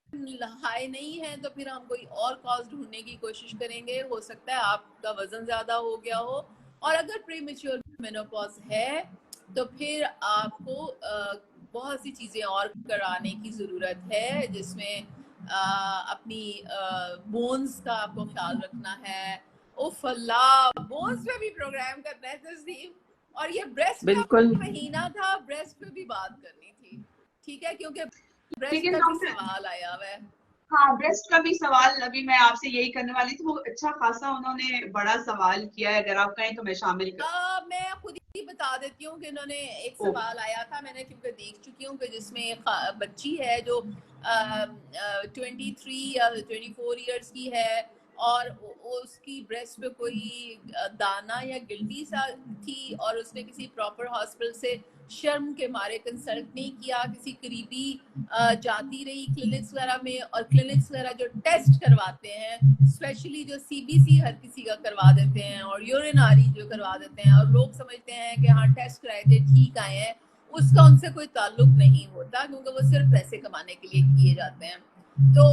हाई नहीं है तो फिर हम कोई और कॉज ढूंढने की कोशिश करेंगे। हो सकता है आपका वजन ज्यादा हो गया हो। और अगर प्रीमेच्योर मेनोपॉज है तो फिर आपको बहुत सी चीजें और कराने की जरूरत है, जिसमें अपनी बोन्स का आपको ख्याल रखना है। उफ अल्लाह, बोन्स पे भी प्रोग्राम करना है तस्नीम। और ये ब्रेस्ट का महीना था, ब्रेस्ट पे भी बात करनी थी, ठीक है, क्योंकि ब्रेस्ट का भी सवाल आया हुआ है। हाँ, ब्रेस्ट का भी सवाल अभी मैं आपसे यही करने वाली थी। वो अच्छा खासा उन्होंने बड़ा सवाल किया है, अगर आप कहें तो मैं शामिल कर। मैं खुद ही बता देती हूँ कि इन्होंने एक सवाल आया था, मैंने क्योंकि देख चुकी हूँ कि जिसमें एक बच्ची है जो 23 या 24 इयर्स की है और उसकी ब्रेस्ट पे कोई दाना या गिल्टी सा थी और उसने किसी प्रॉपर हॉस्पिटल से शर्म के मारे कंसल्ट नहीं किया, किसी करीबी जाती रही क्लिनिक्स वगैरह में। और क्लिनिक्स वगैरह जो टेस्ट करवाते हैं, स्पेशली जो CBC हर किसी का करवा देते हैं और यूरिनरी जो करवा देते हैं, और लोग समझते हैं कि हाँ टेस्ट कराए थे ठीक आए हैं, उसका उनसे कोई ताल्लुक नहीं होता, क्योंकि वो सिर्फ पैसे कमाने के लिए किए जाते हैं। तो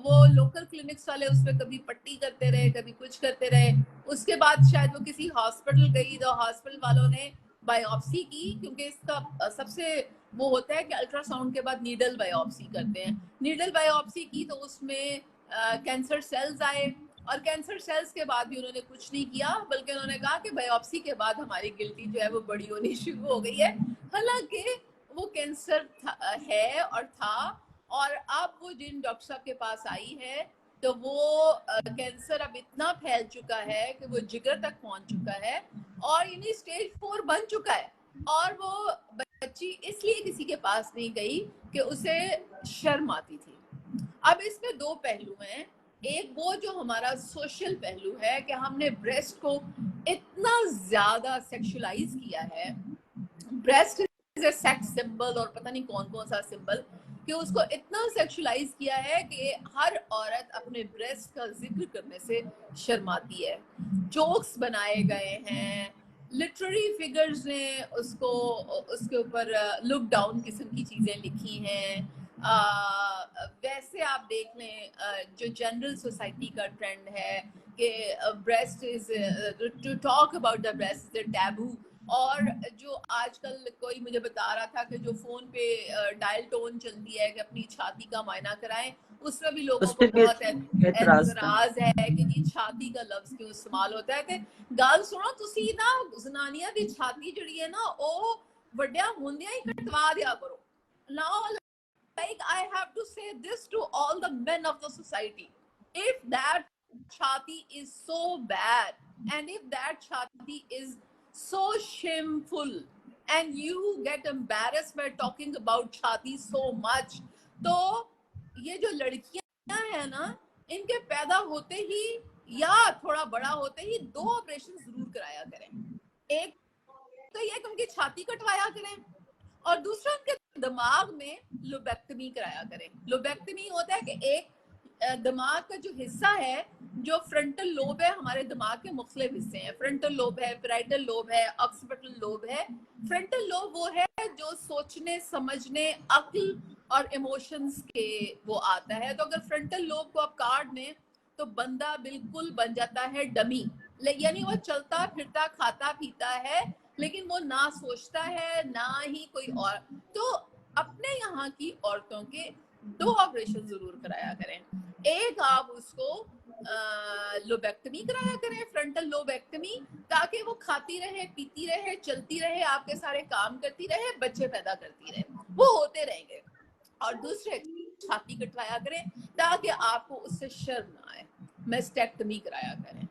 वो लोकल क्लिनिक्स वाले उस पर कभी पट्टी करते रहे, कभी कुछ करते रहे। उसके बाद शायद वो किसी हॉस्पिटल गई तो हॉस्पिटल वालों ने बायोप्सी की, क्योंकि इसका सबसे वो होता है कि अल्ट्रासाउंड के बाद नीडल बायोप्सी करते हैं। नीडल बायोप्सी की तो उसमें कैंसर सेल्स आए, और कैंसर सेल्स के बाद भी उन्होंने कुछ नहीं किया, बल्कि उन्होंने कहा कि बायोप्सी के बाद हमारी गिल्टी जो है वो बड़ी होनी शुरू हो गई है। हालांकि वो कैंसर है और था, और अब वो जिन डॉक्टर साहब के पास आई है तो वो कैंसर अब इतना फैल चुका है कि वो जिगर तक पहुंच चुका है और यानी स्टेज 4 बन चुका है। और वो बच्ची इसलिए किसी के पास नहीं गई कि उसे शर्म आती थी। अब इसमें 2 पहलू हैं। एक वो जो हमारा सोशल पहलू है कि हमने ब्रेस्ट को इतना ज्यादा सेक्सुअलाइज किया है। Breast is a sex symbol और पता नहीं कौन कौन सा सिंबल, कि उसको इतना सेक्सुअलाइज किया है कि हर औरत अपने ब्रेस्ट का जिक्र करने से शर्माती है। जोक्स बनाए गए हैं, लिटरेरी फिगर्स ने उसको उसके ऊपर लुक डाउन किस्म की चीजें लिखी हैं। वैसे आप देख लें जो जनरल सोसाइटी का ट्रेंड है कि breast is to talk about the breast is a taboo. और जो आजकल कोई मुझे बता रहा था कि जो फोन पे डायल टोन चलती है कि अपनी छाती का मायना कराएं, उसमें भी लोगों को बहुत एतराज है कि जी छाती का लफ्ज क्यों इस्तेमाल होता है। कि गल सुनो, तुसी ना जनानियां दी छाती जिहड़ी है ना ओ वड्डिया होंदियां ही कटवा दिया करो। Now, like I have to say this to all the men of the society, if that chati is so bad and if that chati is so shameful and you get embarrassed by talking about chati so much, तो ये जो लड़कियां हैं ना, इनके पैदा होते ही या थोड़ा बड़ा होते ही 2 ऑपरेशन जरूर कराया करें। एक तो ये कि उनकी छाती कटवाया करें और दूसरा उनके दिमाग में लोबेक्टमी कराया करें। लोबेक्टमी होता है कि एक दिमाग का जो हिस्सा है, जो फ्रंटल लोब है, हमारे दिमाग के मुख्तलिफ हिस्से हैं। फ्रंटल लोब है, पैराइटल लोब है, ऑक्सीपिटल लोब है। फ्रंटल लोब वो है जो सोचने, समझने, अक्ल और इमोशंस के वो आता है। तो अगर फ्रंटल लोब को आप काट दें तो बंदा बिल्कुल बन जाता है डमी, यानी वो चलता फिरता खाता पीता है लेकिन वो ना सोचता है ना ही कोई और। तो अपने यहाँ की औरतों के 2 ऑपरेशन जरूर कराया करें। एक, आप उसको लोबेक्टमी कराया करें, फ्रंटल लोबेक्टमी, ताकि वो खाती रहे, पीती रहे, चलती रहे, आपके सारे काम करती रहे, बच्चे पैदा करती रहे, वो होते रहेंगे। और दूसरे, छाती कटवाया करें ताकि आपको उससे शर्म ना आए, मेस्टेक्टमी कराया करें,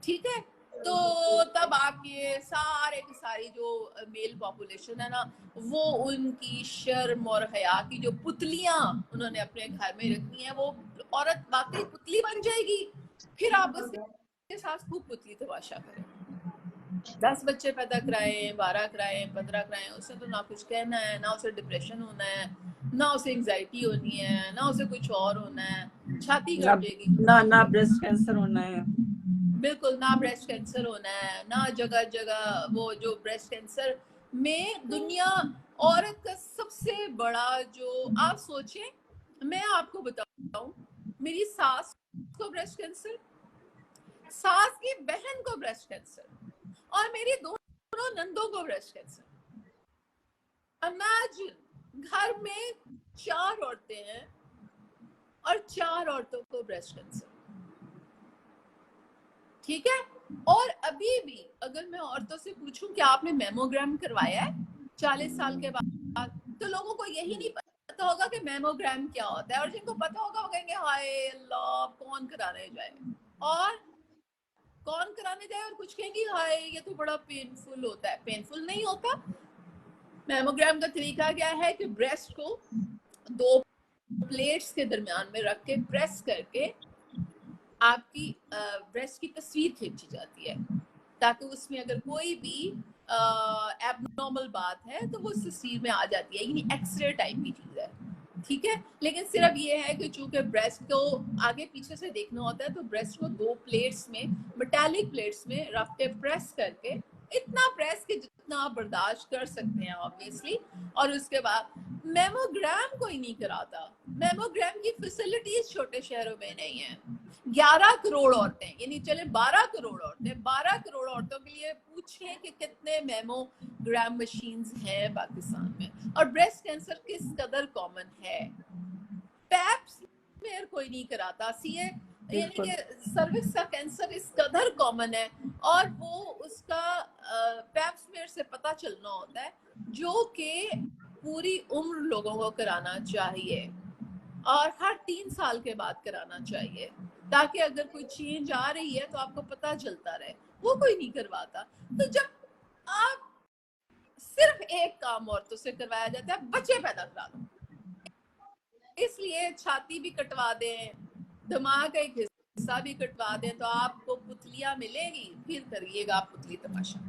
ठीक है। तो तब आपके सारे की सारी जो मेल पॉपुलेशन है ना, वो उनकी शर्म और हया की जो पुतलियां उन्होंने अपने घर में रखी हैं, वो औरत वाकई पुतली बन जाएगी। फिर आप उसके साथ खूब पुतली तमाशा करें। 10 बच्चे पैदा कराएं, 12 कराएं, 15 कराएं, उससे तो ना कुछ कहना है, ना उसे डिप्रेशन होना है, ना उसे एंजाइटी होनी है, ना उसे कुछ और होना है। छाती कट जाएगी ना ब्रेस्ट कैंसर होना है, बिल्कुल ना ब्रेस्ट कैंसर होना है, ना जगह जगह वो जो ब्रेस्ट कैंसर में दुनिया औरत का सबसे बड़ा जो आप सोचें, मैं आपको बताऊं, मेरी सास को ब्रेस्ट कैंसर, सास की बहन को ब्रेस्ट कैंसर और मेरी दोनों नंदों को ब्रेस्ट कैंसर। इमेजिन, घर में 4 औरतें हैं और 4 औरतों को ब्रेस्ट कैंसर, ठीक है। और अभी भी अगर मैं औरतों से पूछूं कि आपने मेमोग्राम करवाया है 40 साल के बाद, तो लोगों को यही नहीं पता होगा कि मेमोग्राम क्या होता है, और जिनको पता होगा वो कहेंगे हाय अल्लाह कौन कराने जाए, और कौन कराने जाए, और कुछ कहेंगे हाय ये तो बड़ा पेनफुल होता है। पेनफुल नहीं होता। मेमोग्राम का तरीका क्या है कि ब्रेस्ट को 2 प्लेट्स के दरमियान में रख के प्रेस करके आपकी ब्रेस्ट की तस्वीर खींची जाती है, ताकि उसमें अगर कोई भी एबनॉर्मल बात है तो वो उस तस्वीर में आ जाती है, यानी एक्सरे टाइप की चीज है, ठीक है। लेकिन सिर्फ ये है कि चूंकि ब्रेस्ट को आगे पीछे से देखना होता है, तो ब्रेस्ट को 2 प्लेट्स में, मेटालिक प्लेट्स में रख के प्रेस करके, इतना प्रेस कि जितना आप बर्दाश्त कर सकते हैं ऑब्वियसली, और उसके बाद मेमोग्राम कोई नहीं कराता। मेमोग्राम की फैसिलिटीज छोटे शहरों में नहीं है। 11 करोड़ औरतें, यानी चले 12 करोड़ औरतें, 12 करोड़ औरतों के लिए पूछें कि कितने मेमोग्राम मशीन्स हैं पाकिस्तान में, और ब्रेस्ट कैंसर किस कदर कॉमन है। पैप स्मीयर कोई नहीं कराता, सीए यानी कि सर्विक्स का कैंसर इस कदर कॉमन है, और वो उसका पैप स्मीयर से पता चलना होता है, जो कि पूरी उम्र लोगों को कराना चाहिए, और हर 3 साल के बाद कराना चाहिए, ताकि अगर कोई चेंज आ रही है तो आपको पता चलता रहे। वो कोई नहीं करवाता। तो जब आप सिर्फ एक काम औरतों से करवाया जाता है, बच्चे पैदा करा दो, इसलिए छाती भी कटवा दें, दिमाग का एक हिस्सा भी कटवा दें, तो आपको पुतलियां मिलेगी, फिर करिएगा आप पुतली तमाशा।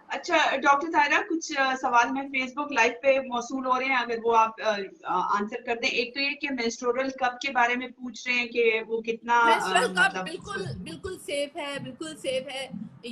अच्छा डॉक्टर तायरा, कुछ सवाल में फेसबुक लाइव पे मौसूल हो रहे हैं, अगर वो आप आंसर कर दें। एक तो ये कि मेंस्ट्रुअल कप के बारे में पूछ रहे हैं कि वो कितना मेंस्ट्रुअल कप मतलब बिल्कुल सेफ है, बिल्कुल सेफ है। ये